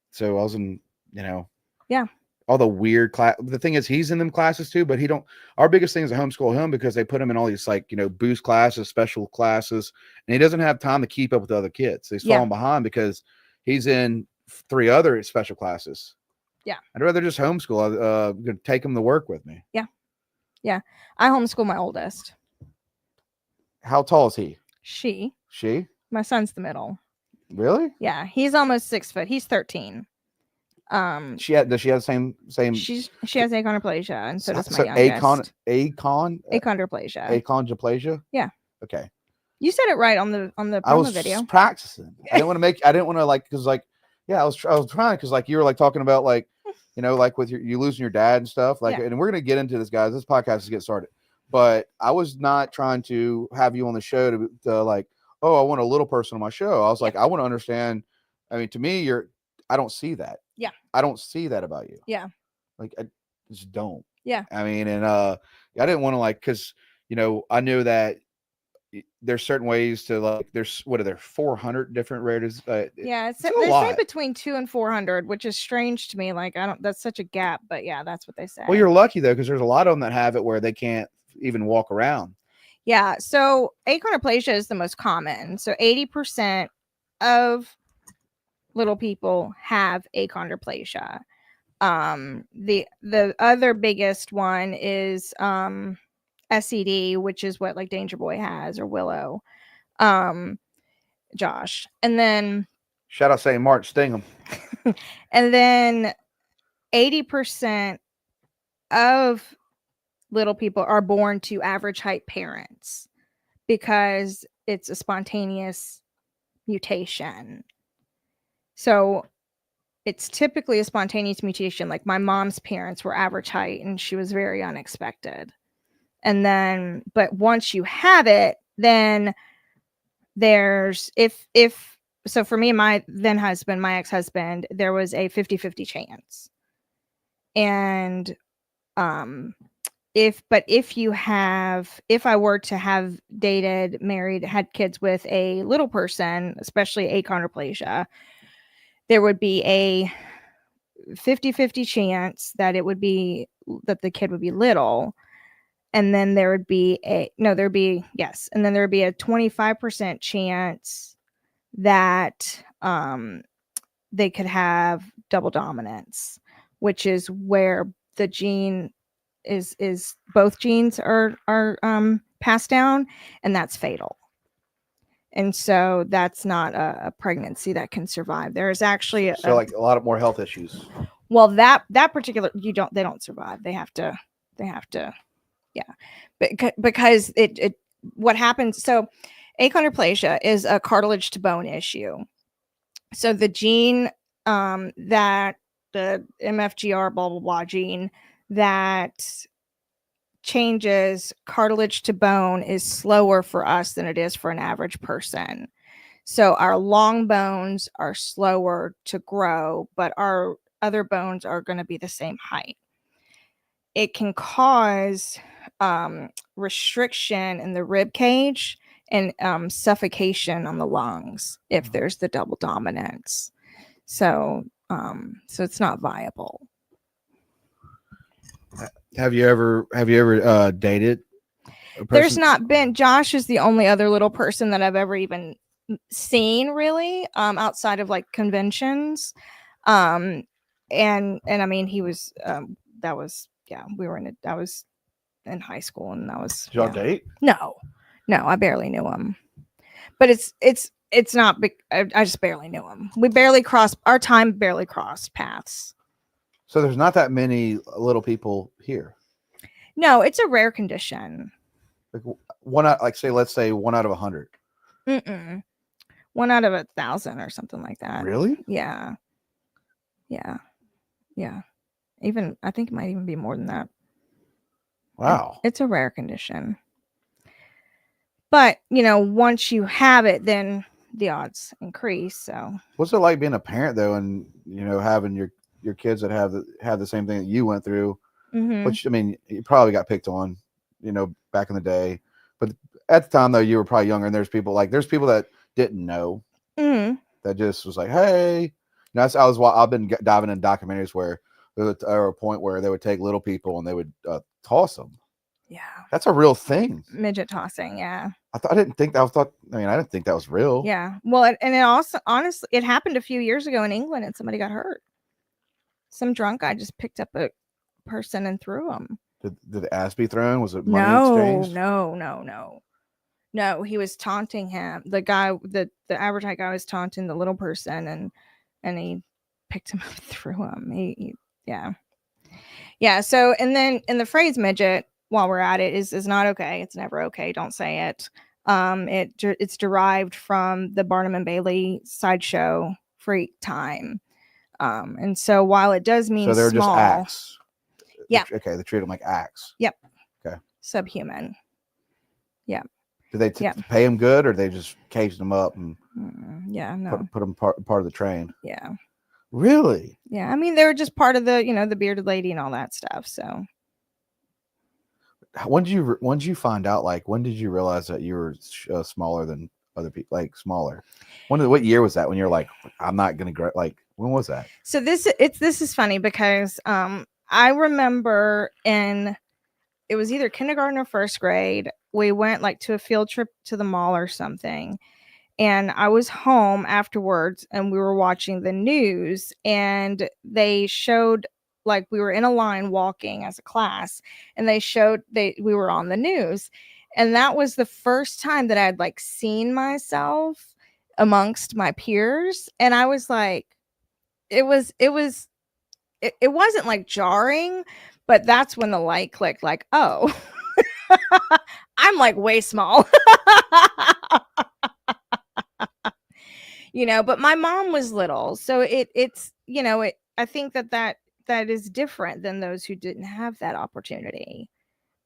So I was in you know. Yeah. All the weird class. The thing is, he's in them classes too, but he don't. Our biggest thing is to homeschool him because they put him in all these like, you know, boost classes, special classes, and he doesn't have time to keep up with the other kids. He's falling behind because he's in 3 other special classes. Yeah. I'd rather just homeschool. I'm gonna take him to work with me. Yeah. Yeah. I homeschool my oldest. How tall is he? She. My son's the middle. Really? Yeah. He's almost 6 foot. He's 13. Does she have the same? She has achondroplasia, and so does my youngest. Achondroplasia. Achondroplasia. Yeah. Okay. You said it right on the promo video. Practicing. I didn't want to like, because like, yeah, I was trying, because like you were like talking about like, you know, like with you losing your dad and stuff, like, and we're gonna get into this, guys. This podcast is get started, but I was not trying to have you on the show to like, oh, I want a little person on my show. I was like, I want to understand. I mean, to me, I don't see that. Yeah. I don't see that about you. Yeah. Like, I just don't. Yeah. I mean, and I didn't want to like, because, you know, I knew that there's certain ways to like, there's, what are there, 400 different rares? Yeah. It's they say between 200 and 400, which is strange to me. Like, that's such a gap, but yeah, that's what they say. Well, you're lucky though, because there's a lot of them that have it where they can't even walk around. Yeah. So achondroplasia is the most common. So 80% of little people have achondroplasia. The other biggest one is SED, which is what like Danger Boy has, or Willow, Josh, and then shout out St. Mark, sting them. And then 80% of little people are born to average height parents because it's a spontaneous mutation. So it's typically a spontaneous mutation. Like my mom's parents were average height and she was very unexpected. And then, but once you have it, then there's, so for me and my then husband, my ex-husband, there was a 50-50 chance. And, if I were to have dated, married, had kids with a little person, especially achondroplasia, there would be a 50-50 chance that that the kid would be little. And then there would be a 25% chance that they could have double dominance, which is where the gene is both genes are passed down, and that's fatal. And so that's not a pregnancy that can survive. There is actually like a lot of more health issues. Well, that particular they don't survive. They have to yeah, because it what happens. So achondroplasia is a cartilage to bone issue. So the gene that the MFGR blah blah blah gene that changes cartilage to bone is slower for us than it is for an average person. So our long bones are slower to grow, but our other bones are going to be the same height. It can cause restriction in the rib cage and suffocation on the lungs if there's the double dominance. So it's not viable. Have you ever dated a person? There's not been. Josh is the only other little person that I've ever even seen, really, outside of like conventions. And I mean, he was that was we were I was in high school, and that was. Did y'all date? No, I barely knew him. But it's not big. I just barely knew him. Our time barely crossed paths. So there's not that many little people here. No, it's a rare condition. Like let's say 1 out of 100. 1 out of 1,000 or something like that. Really? Yeah. Even I think it might even be more than that. Wow. It's a rare condition. But once you have it, then the odds increase. So what's it like being a parent though, and having your kids that have the same thing that you went through? Mm-hmm. Which, I mean, you probably got picked on, back in the day. But at the time, though, you were probably younger, and there's people that didn't know, mm-hmm. that just was like, hey, I've been diving in documentaries where there was a point where they would take little people and they would toss them. Yeah. That's a real thing. Midget tossing. Yeah. I didn't think that. I didn't think that was real. Yeah. Well, and it also, honestly, it happened a few years ago in England and somebody got hurt. Some drunk guy just picked up a person and threw him. Did the ass be thrown? Was it money exchanged? No, he was taunting him. The guy, the average height guy was taunting the little person and he picked him up and threw him. Yeah. So, and then in the phrase midget, while we're at it, is not okay. It's never okay. Don't say it. It's derived from the Barnum and Bailey sideshow freak time. And so while it does mean so they're small, just acts. Yeah. Okay, they treat them like acts. Yep. Okay. Subhuman. Yeah. Do they pay them good, or they just cage them up and put them part of the train? Yeah. Really? Yeah. I mean, they were just part of the, the bearded lady and all that stuff. So when did you find out? Like, when did you realize that you were smaller than other people? Like smaller. What year was that? When you're like, I'm not gonna grow. Like, when was that? So this is funny because I remember it was either kindergarten or first grade. We went like to a field trip to the mall or something. And I was home afterwards and we were watching the news and they showed, like, we were in a line walking as a class and they showed we were on the news. And that was the first time that I'd like seen myself amongst my peers. And I was like, it wasn't like jarring, but that's when the light clicked, like, oh, I'm like way small. But my mom was little, so it's I think that is different than those who didn't have that opportunity,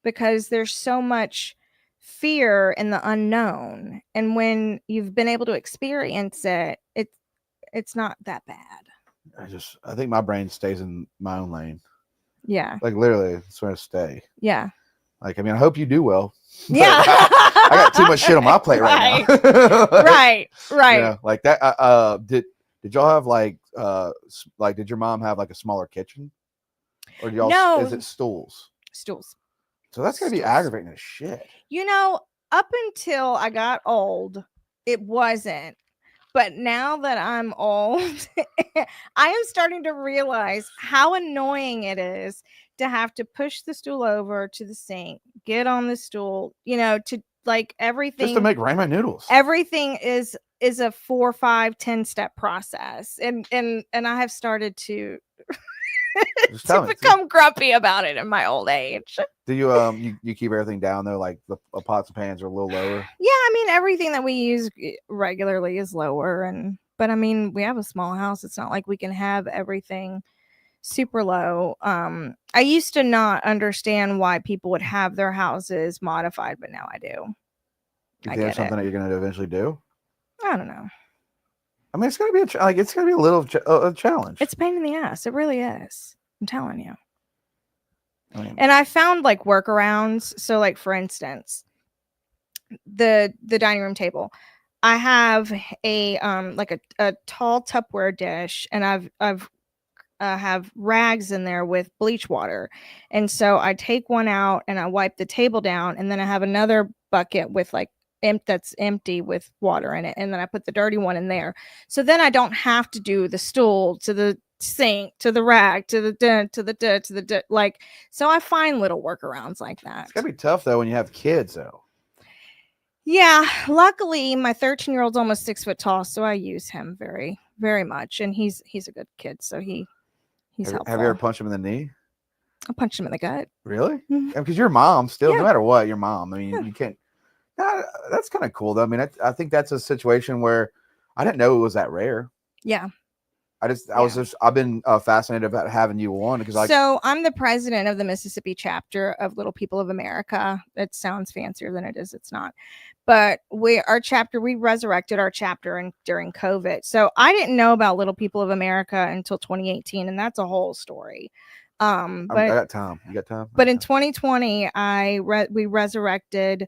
because there's so much fear in the unknown, and when you've been able to experience it, it's not that bad. I think my brain stays in my own lane. Yeah. Like literally, it's where I stay. Yeah. Like, I mean, I hope you do well. Yeah. I got too much shit on my plate right now. Right. Like that. Did y'all have like did your mom have like a smaller kitchen? Or do y'all? No. Is it stools? Stools. So that's gonna be aggravating as shit. Up until I got old, it wasn't. But now that I'm old, I am starting to realize how annoying it is to have to push the stool over to the sink, get on the stool, to like everything. Just to make ramen noodles. Everything is a 4, 5, 10 step process. And I have started to become grumpy about it in my old age. Do you you keep everything down though? Like the pots and pans are a little lower? Yeah, I mean everything that we use regularly is lower, but I mean we have a small house. It's not like we can have everything super low. I used to not understand why people would have their houses modified, but now I do. You think that's something that you're going to eventually do? I don't know. I mean, it's going to be it's going to be a little a challenge. It's a pain in the ass. It really is. I'm telling you. I mean, and I found like workarounds. So, like for instance, the dining room table. I have a a tall Tupperware dish, and I've have rags in there with bleach water, and so I take one out and I wipe the table down, and then I have another bucket with like that's empty with water in it, and then I put the dirty one in there. So then I don't have to do the stool to the sink to the rag to the like. So I find little workarounds like that. It's gonna be tough though when you have kids though. Yeah, luckily my 13-year-old's almost 6 foot tall, so I use him very, very much, and he's a good kid, so he's helpful. Have you ever punched him in the knee? I punched him in the gut. Really? Because your mom still, Yeah. no matter what, your mom. I mean, Yeah. you can't. That's kind of cool though. I mean, I think that's a situation where I didn't know it was that rare. Yeah. I've been fascinated about having you on because So I'm the president of the Mississippi chapter of Little People of America. It sounds fancier than it is. It's not. But we resurrected our chapter during COVID. So I didn't know about Little People of America until 2018, and that's a whole story. I got time. You got time? But in 2020, we resurrected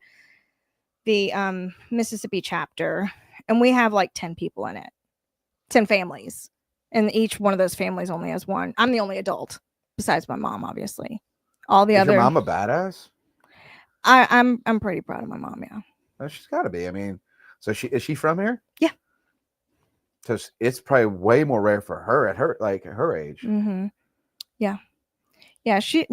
the Mississippi chapter, and we have like 10 people in it, 10 families. And each one of those families only has one. I'm the only adult besides my mom, obviously. All the Is other your mom a badass? I'm pretty proud of my mom, yeah. Oh, she's got to be. I mean, so is she from here? Yeah. So it's probably way more rare for her at her age. Mm-hmm. Yeah. Yeah, she,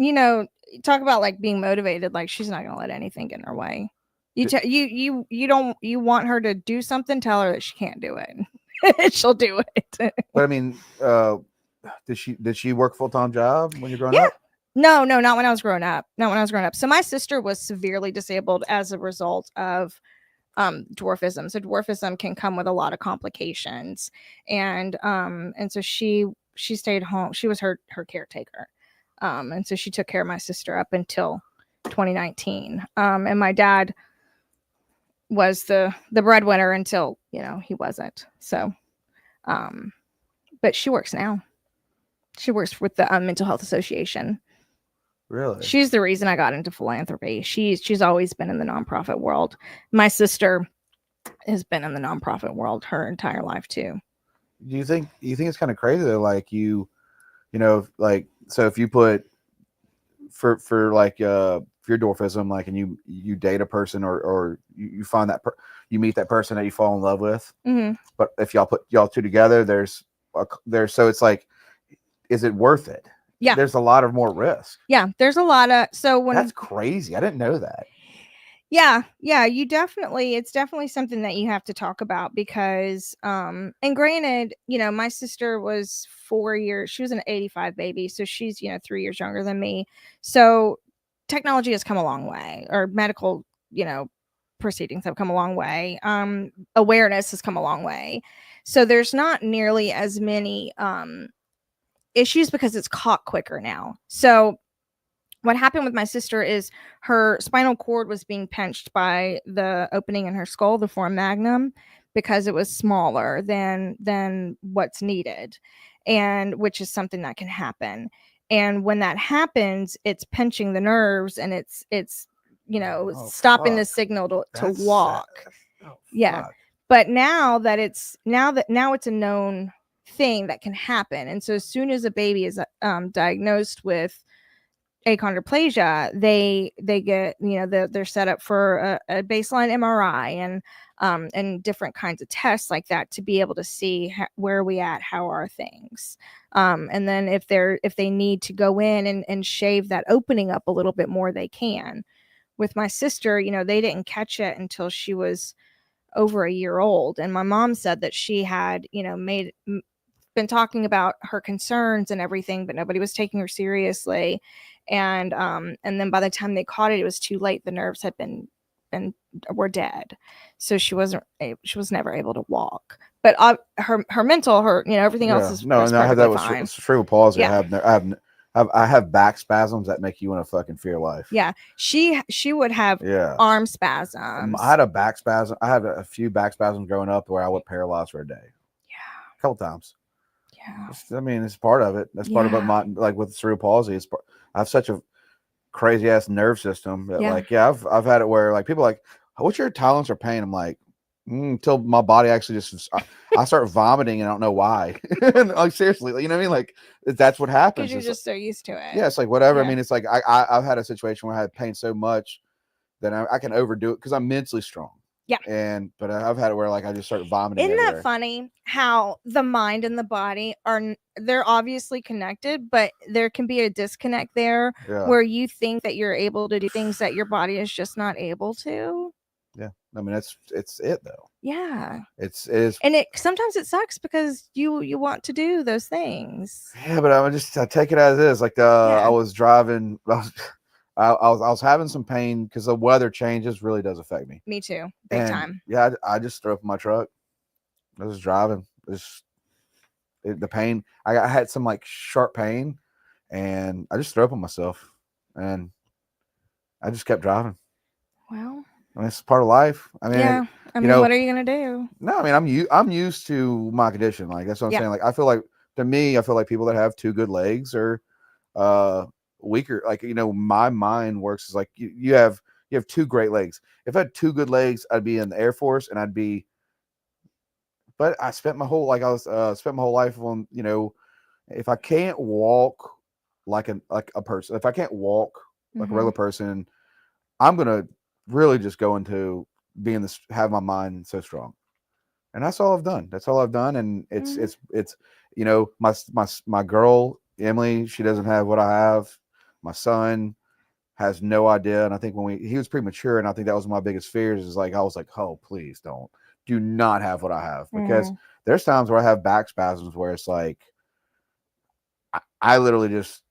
talk about like being motivated, like she's not gonna let anything get in her way. You want her to do something, tell her that she can't do it. She'll do it. But I mean, did she work full-time job when you're growing Yeah. up? No, not when I was growing up. Not when I was growing up. So my sister was severely disabled as a result of dwarfism. So dwarfism can come with a lot of complications. And so she stayed home. She was her caretaker. And so she took care of my sister up until 2019. And my dad was the breadwinner until, he wasn't. So but she works now. She works with the Mental Health Association. Really? She's the reason I got into philanthropy. She's always been in the nonprofit world. My sister has been in the nonprofit world her entire life too. Do you think it's kind of crazy though? Like like, so if you put for like if you're dwarfism, like, and you date a person or you find that you meet that person that you fall in love with, Mm-hmm. but if y'all put y'all two together, there's so it's like, is it worth it? Yeah. There's a lot of more risk. Yeah, there's a lot of that's crazy. I didn't know that. Yeah, it's definitely something that you have to talk about because and granted, my sister was 4 years, she was an 85 baby, so she's 3 years younger than me. So technology has come a long way, or medical, proceedings have come a long way. Awareness has come a long way. So there's not nearly as many issues because it's caught quicker now. So what happened with my sister is her spinal cord was being pinched by the opening in her skull, the foramen magnum, because it was smaller than what's needed, and which is something that can happen. And when that happens, it's pinching the nerves and it's stopping the signal to walk. Yeah. But now it's a known thing that can happen. And so as soon as a baby is diagnosed with achondroplasia, they get, they're set up for a baseline MRI and different kinds of tests like that to be able to see where are we at, how are things, and then if they need to go in and shave that opening up a little bit more, they can. With my sister, they didn't catch it until she was over a year old, and my mom said that she had been talking about her concerns and everything, but nobody was taking her seriously. And then by the time they caught it was too late. The nerves had were dead. So she was never able to walk. But her mental, everything else is no. And I have that with cerebral palsy. Yeah. I have back spasms that make you want to fucking fear life. Yeah, she would have arm spasms. I had a back spasm. I had a few back spasms growing up where I would paralyze for a day. Yeah, a couple times. Yeah, I mean, it's part of it. That's part of my, like with cerebral palsy. I have such a crazy ass nerve system that I've had it where like people are like, what's your tolerance for pain? I'm like, until my body actually just I start vomiting and I don't know why. Like seriously, you know what I mean? Like that's what happens. Because you're just so used to it. Yeah, it's like whatever. Yeah. I mean, it's like I've had a situation where I had pain so much that I can overdo it because I'm mentally strong. Yeah. But I've had it where like I just start vomiting. Isn't that funny how the mind and the body they're obviously connected, but there can be a disconnect there where you think that you're able to do things that your body is just not able to. Yeah. I mean, it's it though. Yeah. It is. And sometimes it sucks because you want to do those things. Yeah, but I take it as it is. Like I was driving. I was having some pain because the weather changes really does affect me. Me too, big time. Yeah, I just threw up in my truck. I was driving. The pain. I had some like sharp pain, and I just threw up on myself, and I just kept driving. Well, I mean, it's part of life. I mean, what are you gonna do? No, I mean, I'm used to my condition. Like that's what I'm saying. Like I feel like people that have two good legs are weaker. Like my mind works is like you have two great legs. If I had two good legs, I'd be in the Air Force and I'd be but I spent my whole spent my whole life on, if I can't walk like a person, if I can't walk like a regular person, I'm gonna really just go into have my mind so strong. And that's all I've done. That's all I've done. And it's my girl Emily, she doesn't have what I have. My son has no idea. And I think he was premature, and I think that was my biggest fears, is like I was like, oh, please do not have what I have, because there's times where I have back spasms where it's like I literally just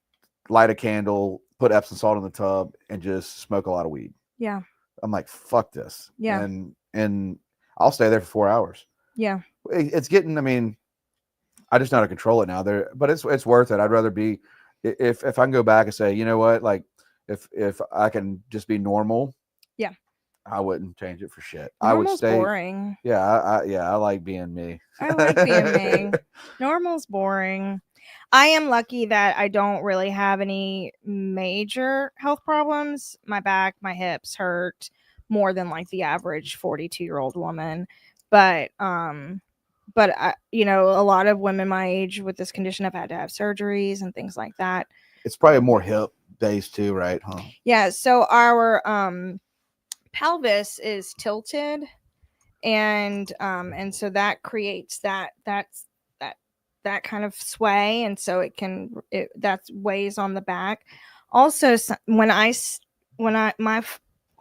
light a candle, put Epsom salt in the tub, and just smoke a lot of weed. Yeah. I'm like, fuck this. Yeah. And I'll stay there for 4 hours. Yeah. It's getting, I mean, I just know how to control it now but it's worth it. I'd rather be, if I can go back and say, you know what, like if I can just be normal. Yeah. I wouldn't change it for shit. Normal's I would stay boring. Yeah. I like being me. I like being me. Normal's boring. I am lucky that I don't really have any major health problems. My back, my hips hurt more than like the average 42-year-old woman. But I, a lot of women my age with this condition have had to have surgeries and things like that. It's probably more hip based too, right? Huh? Yeah. So our pelvis is tilted, and so that creates that kind of sway, and so that weighs on the back. Also, when my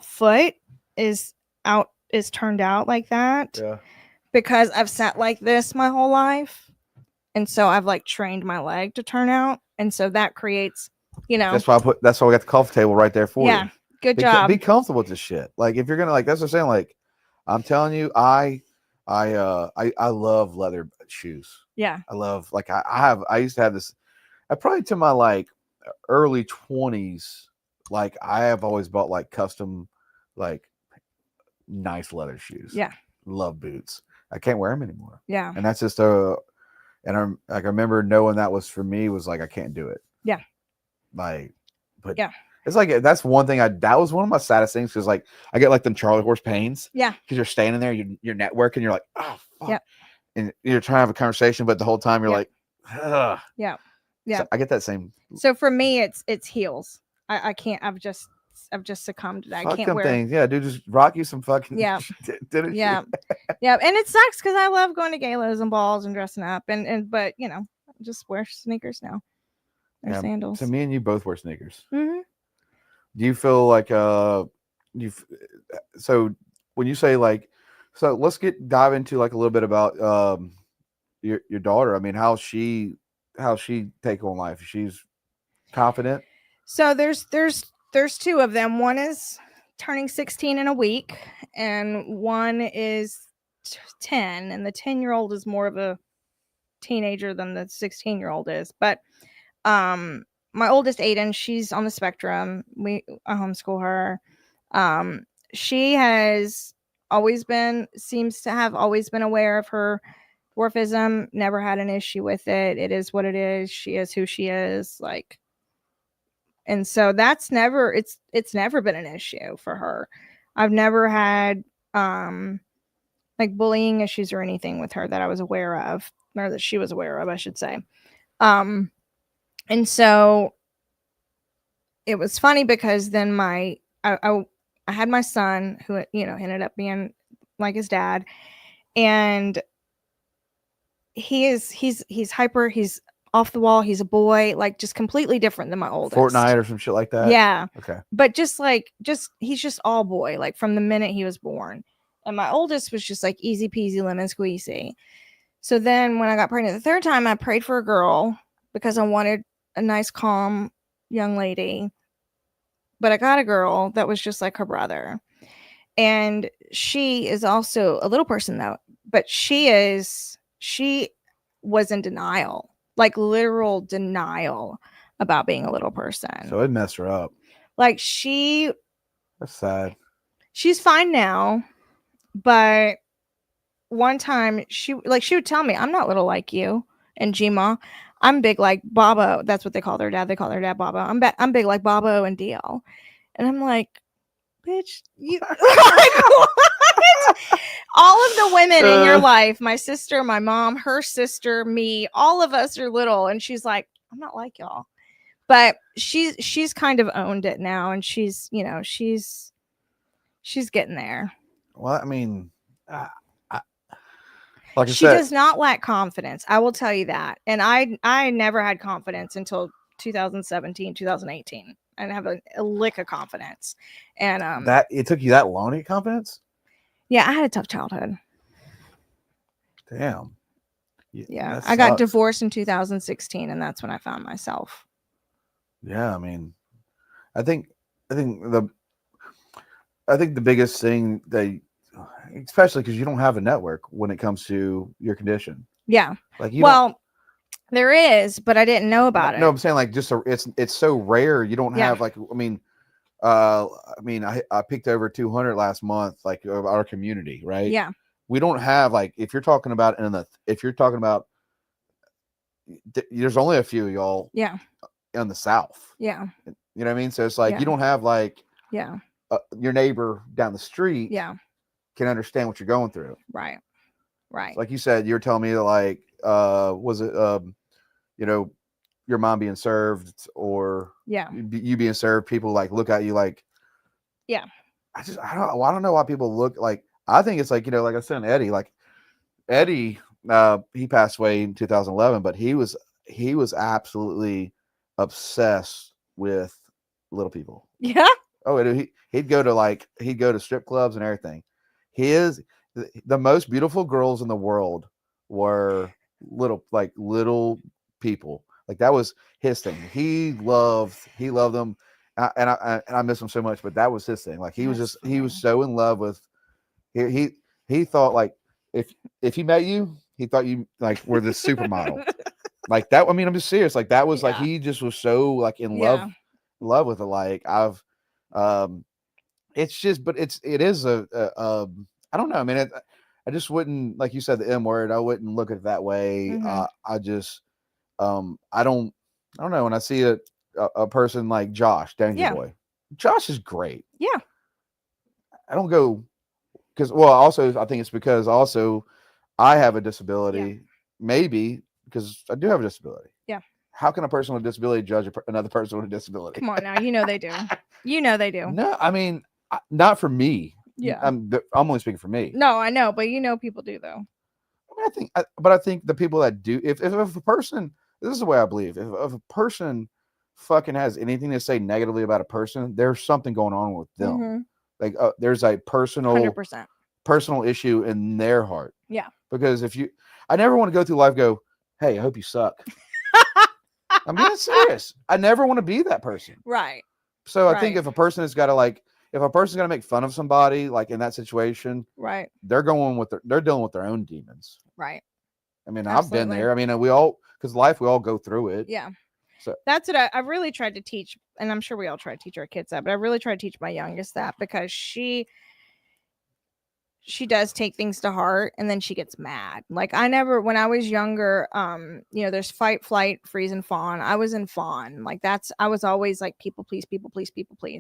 foot is turned out like that, Yeah. because I've sat like this my whole life, and so I've like trained my leg to turn out, and so that creates, That's why we got the coffee table right there for you. Good job. Be comfortable with this shit. Like if you're gonna, like, that's what I'm saying. Like I'm telling you, I love leather shoes. Yeah. I love, like, I used to have this, probably to my like early 20s. Like I have always bought like custom, like nice leather shoes. Yeah. Love boots. I can't wear them anymore. Yeah. And that's just I remember knowing that was for me, was like, I can't do it. Yeah. Like, but yeah. It's like, that's one thing that was one of my saddest things, because like I get like them Charlie horse pains. Yeah. Because you're standing there, you're networking, you're like, oh fuck. Yep. And you're trying to have a conversation, but the whole time you're like, ugh. Yeah. Yeah. So I get that same. So for me, it's heels. I can't. I've just succumbed to that. Fuck I can't them wear things. Yeah, dude, just rock you some fucking. Yeah. Yeah. Yeah. And it sucks because I love going to galas and balls and dressing up, but just wear sneakers now. Or sandals. So me and you both wear sneakers. Mm-hmm. Do you feel like so when you say like, so let's dive into like a little bit about your daughter. I mean, how's she take on life? She's confident. So there's two of them. One is turning 16 in a week, and one is 10. And the 10-year-old is more of a teenager than the 16-year-old is. But my oldest, Aiden, she's on the spectrum. I homeschool her. She seems to have always been aware of her dwarfism, never had an issue with it. It is what it is. She is who she is. Like, and so it's never been an issue for her. I've never had like bullying issues or anything with her that I was aware of, or that she was aware of, I should say. And so it was funny because then I had my son, who ended up being like his dad, and he's hyper, he's off the wall, he's a boy, like just completely different than my oldest. Fortnite or some shit like that. Yeah. Okay. But he's just all boy, like from the minute he was born. And my oldest was just like easy peasy lemon squeezy. So then when I got pregnant the third time, I prayed for a girl because I wanted a nice, calm young lady. But I got a girl that was just like her brother. And she is also a little person though, but she was in denial, like literal denial about being a little person. So it messed her up. Like that's sad. She's fine now, but one time she would tell me, I'm not little like you and Gma. I'm big like Bobo. That's what they call their dad. They call their dad Bobo. I'm big like Bobo and DL. And I'm like, bitch, you like, All of the women in your life, my sister, my mom, her sister, me, all of us are little. And she's like, I'm not like y'all. But she's kind of owned it now, and she's getting there. Well, I mean, like I She said, does not lack confidence. I will tell you that. And I never had confidence until 2017, 2018. I didn't have a lick of confidence. And that it took you that long to get confidence. yeah, I had a tough childhood. Damn. Yeah, I got divorced in 2016, and that's when I found myself. Yeah, I mean, I think the biggest thing that, especially because you don't have a network when it comes to your condition. Yeah. Like there is, but I didn't know about it. No, I'm saying like it's so rare. You don't have like, I picked over 200 last month, like of our community, right? Yeah. We don't have like, if you're talking about there's only a few of y'all. Yeah. In the South. Yeah. You know what I mean? So it's like, you don't have like, your neighbor down the street. Yeah. Can understand what you're going through. Right. Right. So like you said, you were telling me that like, was it, your mom being served or you being served, people like look at you like, I don't know why people look like, I think it's like, like I said, Eddie, he passed away in 2011, but he was absolutely obsessed with little people. Yeah. Oh, he'd go to strip clubs and everything. The most beautiful girls in the world were little people. Like that was his thing. He loved them, and I miss him so much. But that was his thing. Like he was so in love with. He thought like if he met you, he thought you like were the supermodel. Like that. I mean, I'm just serious. Like that was like he just was so like in love with it. Like it's just, but it is I don't know. I mean, I just wouldn't, like you said, the M word. I wouldn't look at it that way. Mm-hmm. I just, I don't know. When I see a person like Josh, Danger Boy, Josh is great. Yeah. I don't go because, well, also I think it's because also I have a disability, maybe because I do have a disability. Yeah. How can a person with a disability judge another person with a disability? Come on now, you know they do. You know they do. No, I mean, not for me. Yeah, I'm only speaking for me. No, I know, but people do though. I mean, I think the people that do, if a person, this is the way I believe, if a person fucking has anything to say negatively about a person, there's something going on with them. Mm-hmm. Like there's a personal 100% personal issue in their heart. Yeah. Because I never want to go through life go, hey, I hope you suck. I'm being serious. I never want to be that person. Right. So I think if a person has got to like, if a person's going to make fun of somebody, like in that situation, right, they're dealing with their own demons. Right. I mean, absolutely. I've been there. I mean, we all go through it. Yeah. So that's what I really tried to teach. And I'm sure we all try to teach our kids that, but I really try to teach my youngest that because she does take things to heart and then she gets mad. Like when I was younger, there's fight, flight, freeze, and fawn. I was in fawn. Like I was always like, people please,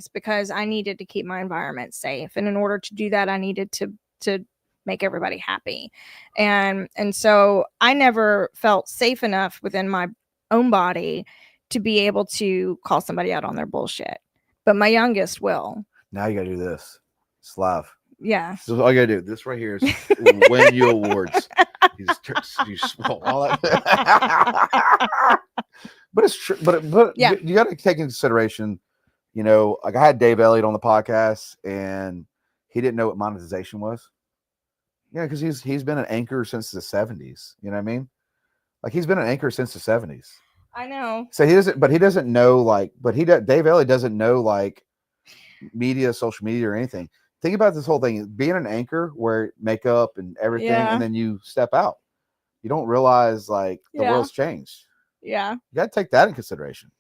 because I needed to keep my environment safe. And in order to do that, I needed to make everybody happy. And so I never felt safe enough within my own body to be able to call somebody out on their bullshit. But my youngest will. Now you got to do this. Slav. Yeah. So all you gotta do, this right here is win you awards. You swallow all that. But it's true. But you got to take into consideration, like I had Dave Elliott on the podcast, and he didn't know what monetization was. Yeah, because he's been an anchor since the 70s. You know what I mean? Like he's been an anchor since the 70s. I know. So he doesn't know Dave Elliott doesn't know like media, social media, or anything. Think about this whole thing, being an anchor where makeup and everything, and then you step out. You don't realize like the world's changed. Yeah. You got to take that in consideration.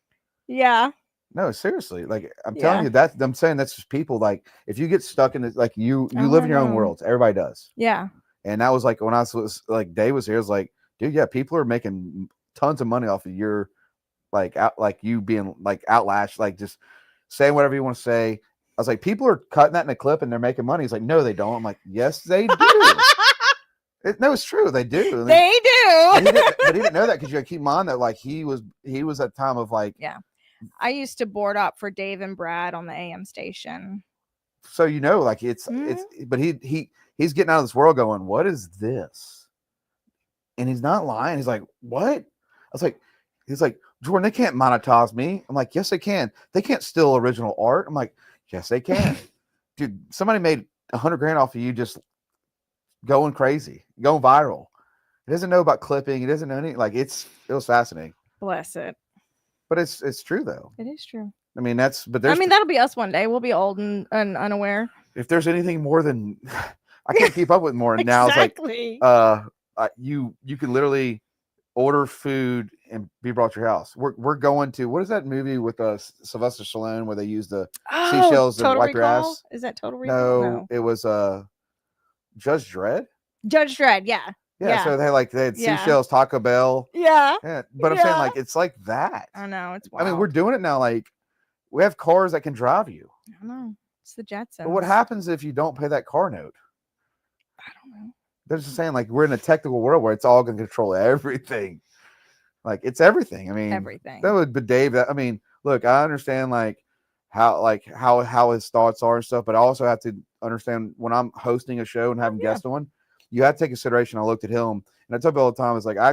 Yeah. No, seriously. Like I'm telling you that I'm saying that's just people like if you get stuck in it, like you live in your own worlds. Everybody does. Yeah. And that was like when I was like Dave was here, I was like, dude, yeah, people are making tons of money off of your you being like outlashed, like just saying whatever you want to say. was like, people are cutting that in a clip and they're making money. He's like, no, they don't. I'm like, yes, they do. No, it's true. They do. They do. But he didn't know that, because you got to keep in mind that like he was at time of like, yeah. I used to board up for Dave and Brad on the AM station. so like it's but he's getting out of this world going, what is this? And he's not lying. He's like, what? I was like, he's like, Jordan, they can't monetize me. I'm like, yes, they can. They can't steal original art. I'm like, yes, they can. Dude, somebody made $100,000 off of you just going crazy, going viral. He doesn't know about clipping. He doesn't know anything. Like it was fascinating. Bless it. But it's true though. It is true. I mean, that'll be us one day. We'll be old and unaware. If there's anything more than I can't keep up with more. And now exactly. It's like you can literally order food and be brought to your house. We're going to, what is that movie with Sylvester Stallone where they use the seashells to wipe your ass? Is that Total Recall? No, it was Judge Dredd. Judge Dredd, yeah. Yeah, so they had seashells, Taco Bell. Yeah. But I'm saying like it's like that. I know, it's wild. I mean, we're doing it now. Like we have cars that can drive you. I know. It's the Jetsons. But what happens if you don't pay that car note? I don't know. They're just saying like we're in a technical world where it's all going to control everything. Like it's everything. I mean, everything. That would, but Dave. I mean, look, I understand like how his thoughts are and stuff, but I also have to understand when I'm hosting a show and having guests on, you have to take consideration. I looked at him and I tell people all the time, it's like I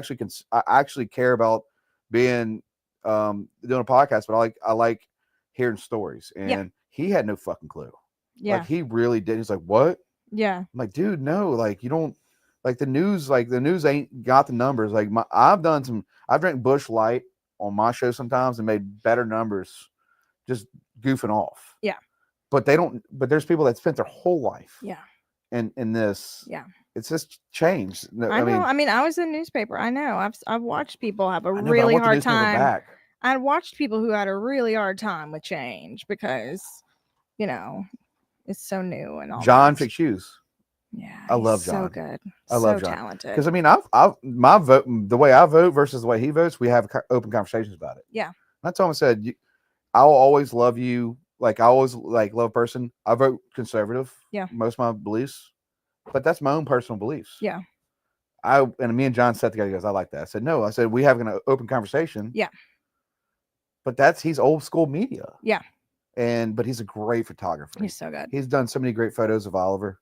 actually care about being doing a podcast, but I like hearing stories, and he had no fucking clue. Yeah, like he really did. He's like, what? Yeah, I'm like, dude, no, like you don't. Like the news ain't got the numbers. Like I've drank Busch Light on my show sometimes and made better numbers just goofing off. Yeah. But there's people that spent their whole life. Yeah. In this. Yeah. It's just changed. I know. I mean, I was in newspaper. I know. I've watched people have a know, really hard time. I watched people who had a really hard time with change because, it's so new and all. John Fix Shoes. Yeah, I love John. So good. I love John. Talented. Because I mean, my vote, the way I vote versus the way he votes, we have open conversations about it. Yeah. I told him, I said, I'll always love you. Like I always love a person. I vote conservative. Yeah. Most of my beliefs, but that's my own personal beliefs. Yeah. Me and John sat together. He goes, I like that. I said, no. I said, we have an open conversation. Yeah. But he's old school media. Yeah. But he's a great photographer. He's so good. He's done so many great photos of Oliver.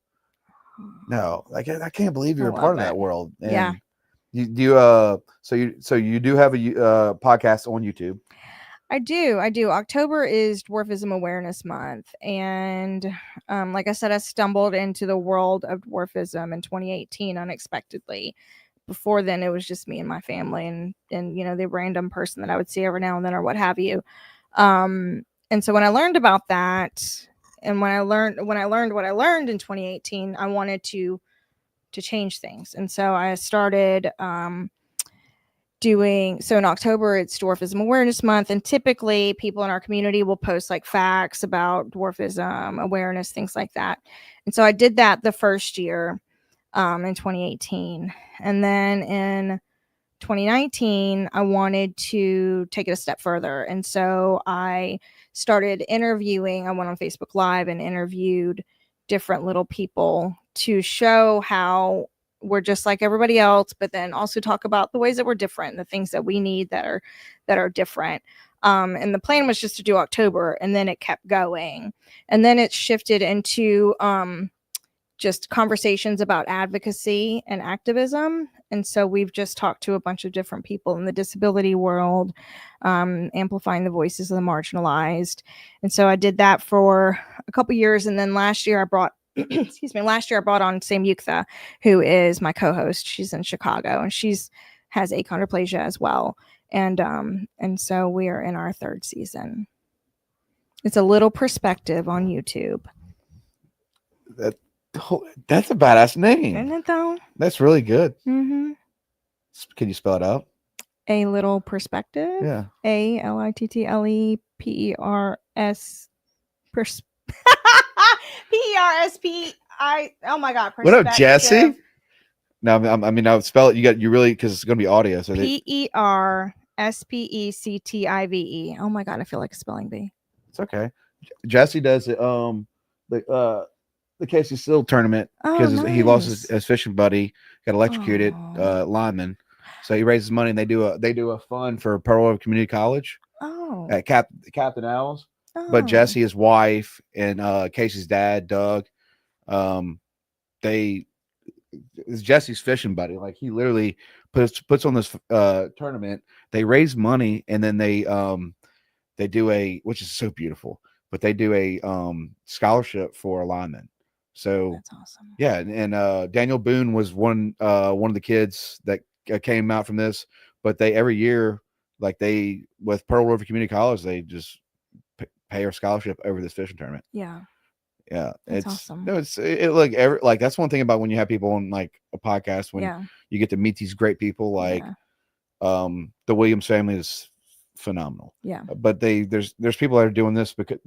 No, like I can't believe you're a part of that world. And yeah. So you do have a podcast on YouTube. I do. October is Dwarfism Awareness Month, and like I said, I stumbled into the world of dwarfism in 2018 unexpectedly. Before then, it was just me and my family, and the random person that I would see every now and then, or what have you. And so when I learned about that. And when I learned what I learned in 2018, I wanted to change things. And so I started so in October, it's Dwarfism Awareness Month. And typically people in our community will post like facts about dwarfism awareness, things like that. And so I did that the first year in 2018. And then in 2019, I wanted to take it a step further. And so I started interviewing. I went on Facebook Live and interviewed different little people to show how we're just like everybody else, but then also talk about the ways that we're different, the things that we need that are different. And the plan was just to do October, and then it kept going. And then it shifted into just conversations about advocacy and activism. And so we've just talked to a bunch of different people in the disability world, amplifying the voices of the marginalized. And so I did that for a couple years. And then last year I brought on Sam Yuktha, who is my co-host. She's in Chicago, and has achondroplasia as well. And so we are in our third season. It's a little perspective on YouTube. That's a badass name. Isn't it though? That's really good. Mm-hmm. Can you spell it out? A little perspective. Yeah. ALITTLEPERS. PERSPI. Oh my God. What up, Jesse? No, I mean, I'll spell it. You really, because it's going to be audio. So PERSPECTIVE. Oh my God. I feel like a spelling bee. It's okay. Jesse does it. The Casey Still tournament because he lost his fishing buddy, got electrocuted, lineman. So he raises money and they do a fund for Pearl River Community College at Captain Al's. But Jesse, his wife, and Casey's dad, Doug, it's Jesse's fishing buddy. Like he literally puts on this tournament. They raise money and then they do which is so beautiful, but they do a scholarship for a lineman. So that's awesome. Yeah, and Daniel Boone was one of the kids that came out from this. But they every year, like with Pearl River Community College, they just pay our scholarship over this fishing tournament. Yeah, that's it's awesome. No, that's one thing about when you have people on like a podcast when you get to meet these great people. Like the Williams family is phenomenal. Yeah, but there's people that are doing this because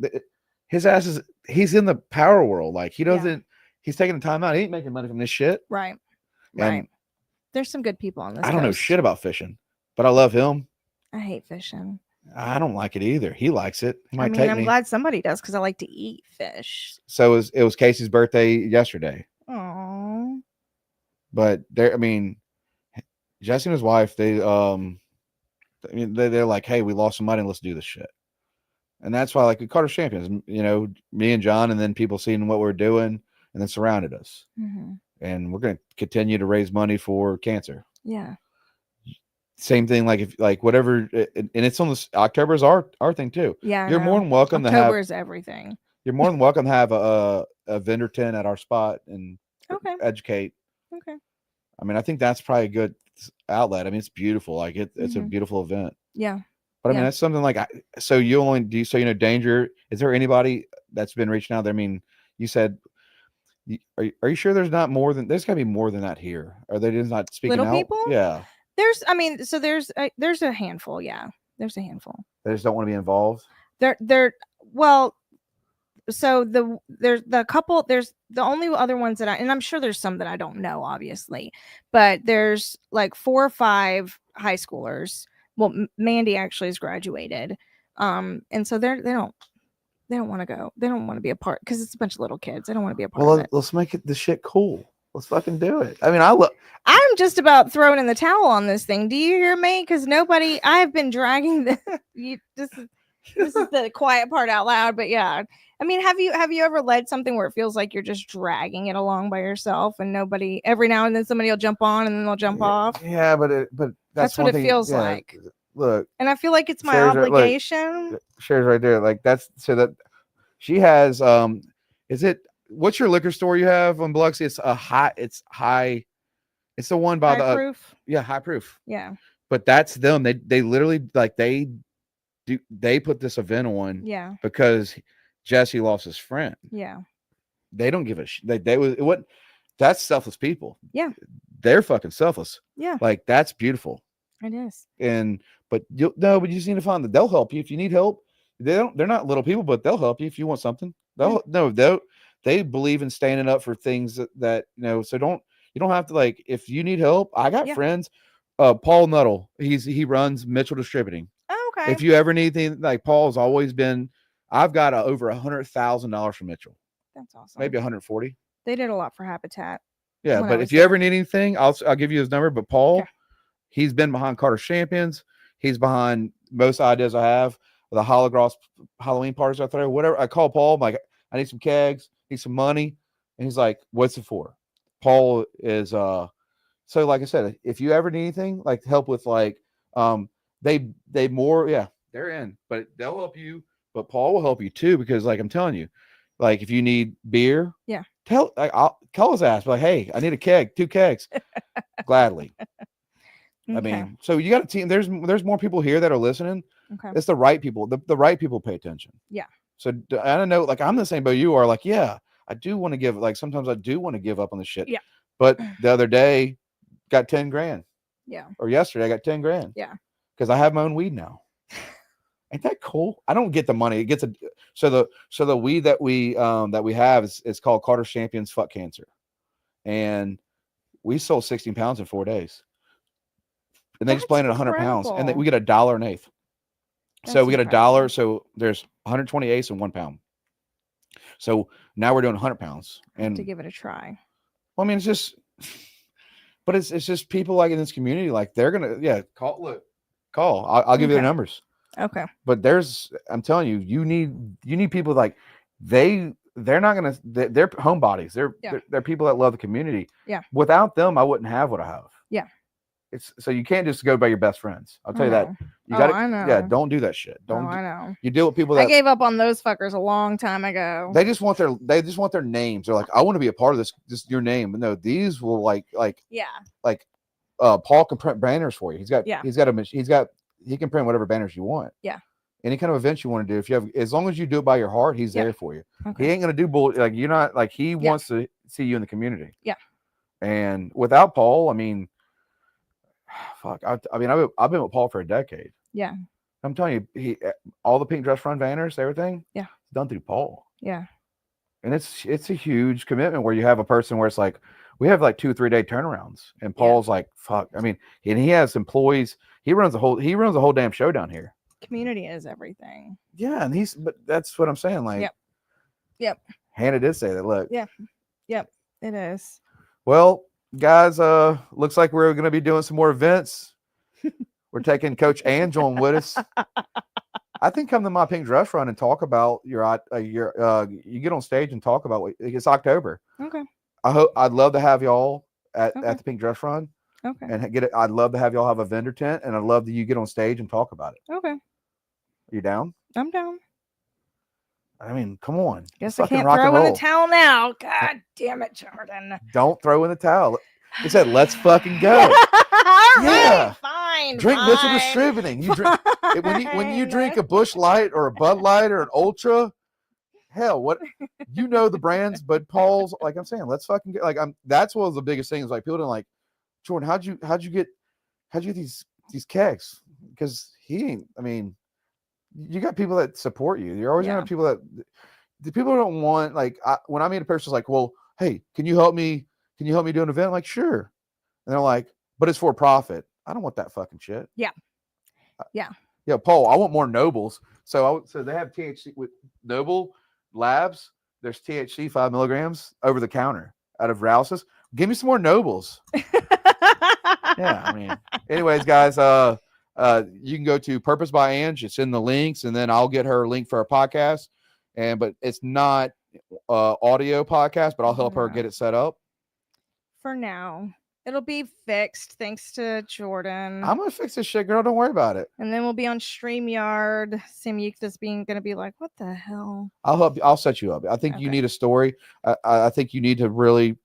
he's in the power world. Like he doesn't. He's taking the time out. He ain't making money from this shit. Right. There's some good people on this. I don't know shit about fishing, but I love him. I hate fishing. I don't like it either. He likes it. He might I mean, take I'm me. glad somebody does because I like to eat fish. So it was Casey's birthday yesterday. Oh. But Jesse and his wife, they're like, hey, we lost some money. Let's do this shit. And that's why, like, Carter's Champions, me and John, and then people seeing what we're doing, and then surrounded us. Mm-hmm. And we're going to continue to raise money for cancer. Yeah. Same thing, whatever, and it's on this. October is our thing too. Yeah, you're more than welcome October to have. Is everything. You're more than welcome to have a vendor tent at our spot and educate. Okay. I mean, I think that's probably a good outlet. I mean, it's beautiful. Like it's a beautiful event. Yeah. But I mean, that's something like so Danger. Is there anybody that's been reaching out there? I mean, you said. Are you sure there's not more than there's got to be more than that here? Are they just not speaking little out? People? Yeah. There's a handful. Yeah. There's a handful. They just don't want to be involved. So there's the couple, there's the only other ones that and I'm sure there's some that I don't know, obviously, but there's like 4 or 5 high schoolers. Well, Mandy actually has graduated. And so they don't want to go. They don't want to be a part because it's a bunch of little kids. They don't want to be a part of it. Let's make the shit cool. Let's fucking do it. I mean, I'm just about throwing in the towel on this thing. Do you hear me? Because I have been dragging this is the quiet part out loud. But yeah, I mean, have you ever led something where it feels like you're just dragging it along by yourself and nobody? Every now and then somebody will jump on and then they'll jump off. Yeah, but that's what it feels like. Look, and I feel like it's my obligation. Sherry's right there. Like that's so that she has. Is it? What's your liquor store you have on Biloxi? It's high. It's the one by high proof. Yeah, High Proof. Yeah. But that's them. They literally they put this event on. Yeah. Because Jesse lost his friend. Yeah. They don't give a shit. That's selfless people. Yeah. They're fucking selfless. Yeah. Like that's beautiful. It is. But you just need to find that they'll help you if you need help. They're not little people, but they'll help you if you want something. They believe in standing up for things that so you don't have to, like, if you need help. I got friends. Paul Nuttall, he runs Mitchell Distributing. Oh, okay. If you ever need anything, like Paul's always been, I've got over $100,000 from Mitchell. That's awesome. Maybe 140. They did a lot for Habitat. Yeah, but if you ever need anything, I'll give you his number. But Paul, he's been behind Carter's Champions. He's behind most ideas I have. The Holocaust Halloween parties I throw, whatever. I call Paul. I'm like, I need some kegs, need some money. And he's like, what's it for? Paul is so like I said, if you ever need anything, like help with like they're in, but they'll help you. But Paul will help you too, because like I'm telling you, like if you need beer, I'll call his ass, like, hey, I need a keg, 2 kegs. Gladly. Okay. I mean, so you got a team. There's more people here that are listening. Okay. It's the right people. The right people pay attention. Yeah. So I don't know, like I'm the same boat you are. Like, yeah, I do want to give. Like sometimes I do want to give up on the shit. Yeah. But the other day, got 10 grand. Yeah. Or yesterday, I got 10 grand. Yeah. Because I have my own weed now. Ain't that cool? I don't get the money. It gets so the weed that we have is called Carter's Champions Fuck Cancer, and we sold 16 pounds in 4 days. And they explain it 100 pounds, and we get $1.08. So we get $1. So there's 120 eighths in 1 pound. So now we're doing 100 pounds. I have And to give it a try. well, I mean, it's just, but it's just people like in this community, like they're gonna call. I'll give you their Okay. numbers. Okay. But I'm telling you, you need people like they're not gonna they're homebodies. They're people that love the community. Yeah. Without them, I wouldn't have what I have. Yeah. It's so you can't just go by your best friends. I'll tell you that. You Oh, gotta, I know. yeah, don't do that shit. Don't. I know. You deal with people I that gave up on those fuckers a long time ago. they just want their names. They're like, I want to be a part of this. Just your name. But no, these will Yeah. Paul can print banners for you. He can print whatever banners you want. Yeah. Any kind of events you want to do, if you have, as long as you do it by your heart, he's there for you. Okay. He ain't gonna do bull like you're not like he wants to see you in the community. Yeah. And without Paul, I mean, fuck. I mean, I've been with Paul for a decade. Yeah. I'm telling you, all the pink dress front banners, everything. Yeah. It's done through Paul. Yeah. And it's a huge commitment where you have a person where it's like we have like 2-3 day turnarounds, and Paul's like, fuck. I mean, and he has employees. He runs the whole damn show down here. Community is everything. Yeah, and but that's what I'm saying. Like, Yep. Hannah did say that. Look. Yep. It is. Well, guys, looks like we're gonna be doing some more events. We're taking Coach Angel with us. I think come to my pink dress run and talk about your you get on stage and talk about it's October. Okay. I'd love to have y'all at the pink dress run. Okay. And I'd love to have y'all have a vendor tent, and I'd love that you get on stage and talk about it. Okay. You down? I'm down. I mean, come on. Guess I can't throw in the towel now. God damn it, Jordan. Don't throw in the towel. He said, let's fucking go. All Yeah. right, fine. Drink fine. Mitchell Distributing. You drink when you drink a Busch Light or a Bud Light or an Ultra, hell, what you know the brands, but Paul's like I'm saying, let's fucking get that's one of the biggest things. Like people don't like, Jordan, how'd you get these kegs? Because he ain't, I mean, you got people that support you. You're always gonna have people that the people don't want when I meet a person like, well, hey, can you help me do an event? I'm like, sure. And they're like, but it's for profit. I don't want that fucking shit. Yeah. Yeah, Paul, I want more Nobles. So they have THC with Noble Labs. There's THC 5 milligrams over the counter out of Rouse's. Give me some more Nobles. Yeah, I mean, anyways, guys, you can go to Purpose by Ange. It's in the links, and then I'll get her link for our podcast. But it's not audio podcast, but I'll help her get it set up. For now. It'll be fixed thanks to Jordan. I'm gonna fix this shit, girl. Don't worry about it. And then we'll be on StreamYard. Samyukta's gonna be like, what the hell? I'll help you. I'll set you up. I think you need a story. I think you need to really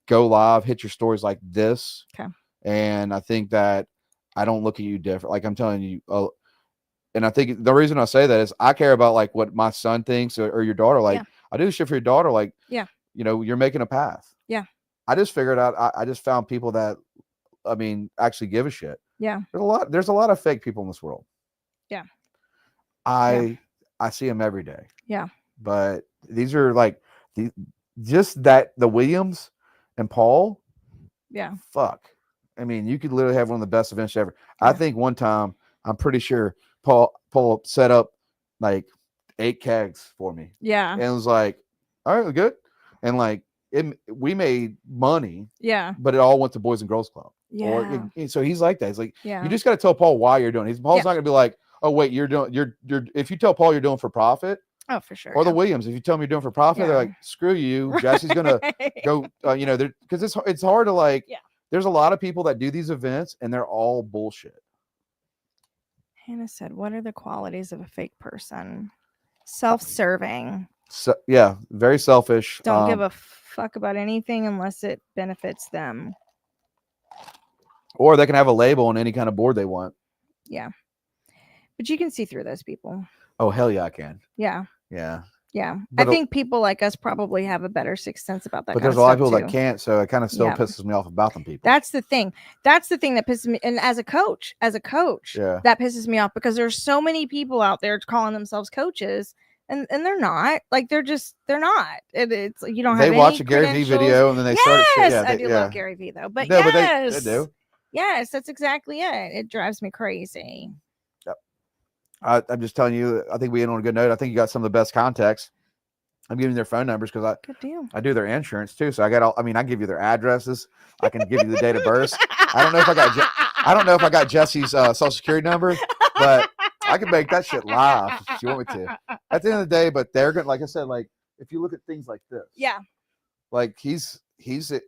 go live, hit your stories like this. Okay. And I think that I don't look at you different. Like I'm telling you, and I think the reason I say that is I care about like what my son thinks or your daughter. Like I do this shit for your daughter. Like, you know, you're making a path. Yeah. I just figured out. I just found people that, I mean, actually give a shit. Yeah. There's a lot of fake people in this world. Yeah. I see them every day. Yeah. But these are like the Williams and Paul. Yeah. Fuck. I mean, you could literally have one of the best events ever. Yeah. I think one time, I'm pretty sure Paul set up like 8 kegs for me. Yeah. And it was like, all right, good. And like, we made money. Yeah. But it all went to Boys and Girls Club. Yeah. So he's like that. He's like, you just got to tell Paul why you're doing it. Paul's not going to be like, oh, wait, you're if you tell Paul you're doing for profit. Oh, for sure. Or the Williams, if you tell me you're doing for profit, they're like, screw you. Jesse's going to go, because it's hard to like, there's a lot of people that do these events and they're all bullshit. Hannah said, what are the qualities of a fake person? Self-serving. So, yeah, very selfish. Don't give a fuck about anything unless it benefits them. Or they can have a label on any kind of board they want. Yeah. But you can see through those people. Oh, hell yeah, I can. Yeah. Yeah. Yeah. But I think people like us probably have a better sixth sense about that. But there's a lot of people that can't, so it kind of still pisses me off about them people. That's the thing. That's the thing that pisses me. And as a coach, that pisses me off because there's so many people out there calling themselves coaches. And they're not like they're not. It's you don't have. They watch a Gary Vee video and then they start. Yes, I do love Gary Vee though. But no, yes, but they do. Yes, that's exactly it. It drives me crazy. Yep. I'm just telling you. I think we end on a good note. I think you got some of the best context. I'm giving their phone numbers because Good deal. I do their insurance too. So I got all. I mean, I give you their addresses. I can give you the date of birth. I don't know if I got Jesse's social security number, but I can make that shit live if you want me to. At the end of the day, but they're gonna, like I said, like if you look at things like this, Yeah. like he's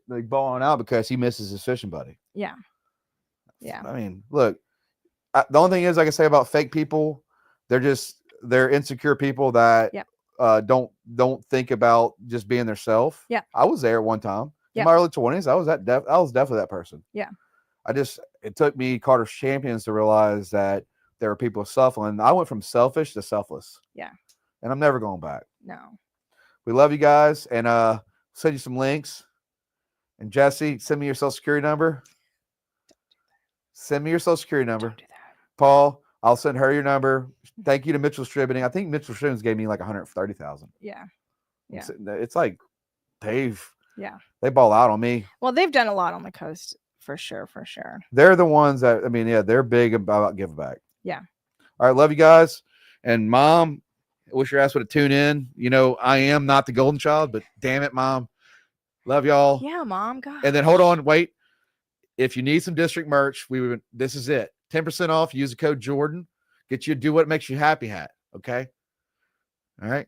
like balling out because he misses his fishing buddy. Yeah. Yeah. I mean, look, the only thing is, like I say about fake people, they're insecure people that Yep. Don't think about just being themselves. Yeah. I was there one time Yep. in my early 20s. I was definitely that person. Yeah. It took me Carter's Champions to realize that there were people suffering. I went from selfish to selfless. Yeah. And I'm never going back. No. We love you guys, and send you some links. And Jesse, send me your social security number. Send me your social security number. Don't do that. Paul, I'll send her your number. Thank you to Mitchell Distributing. I think Mitchell Distributing gave me like 130,000. Yeah. Yeah. It's like they ball out on me. Well, they've done a lot on the coast for sure. For sure. They're the ones that, I mean, yeah, they're big about giving back. Yeah. All right. Love you guys. And Mom, I wish your ass would have tuned in. You know, I am not the golden child, but damn it, Mom. Love y'all. Yeah, Mom. God. And then hold on, wait. If you need some district merch, this is it. 10% off. Use the code Jordan. Get you Do What Makes You Happy hat. Okay. All right.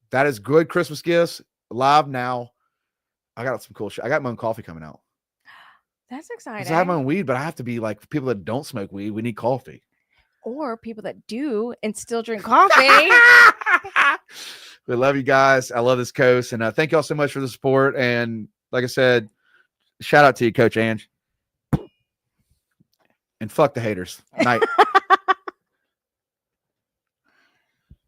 That is good Christmas gifts. Live now. I got some cool shit. I got my own coffee coming out. That's exciting. I have my own weed, but I have to be like, for people that don't smoke weed, we need coffee. Or people that do and still drink coffee. We love you guys. I love this coast. And thank y'all so much for the support. And like I said, shout out to you, Coach Ange. And fuck the haters. Night.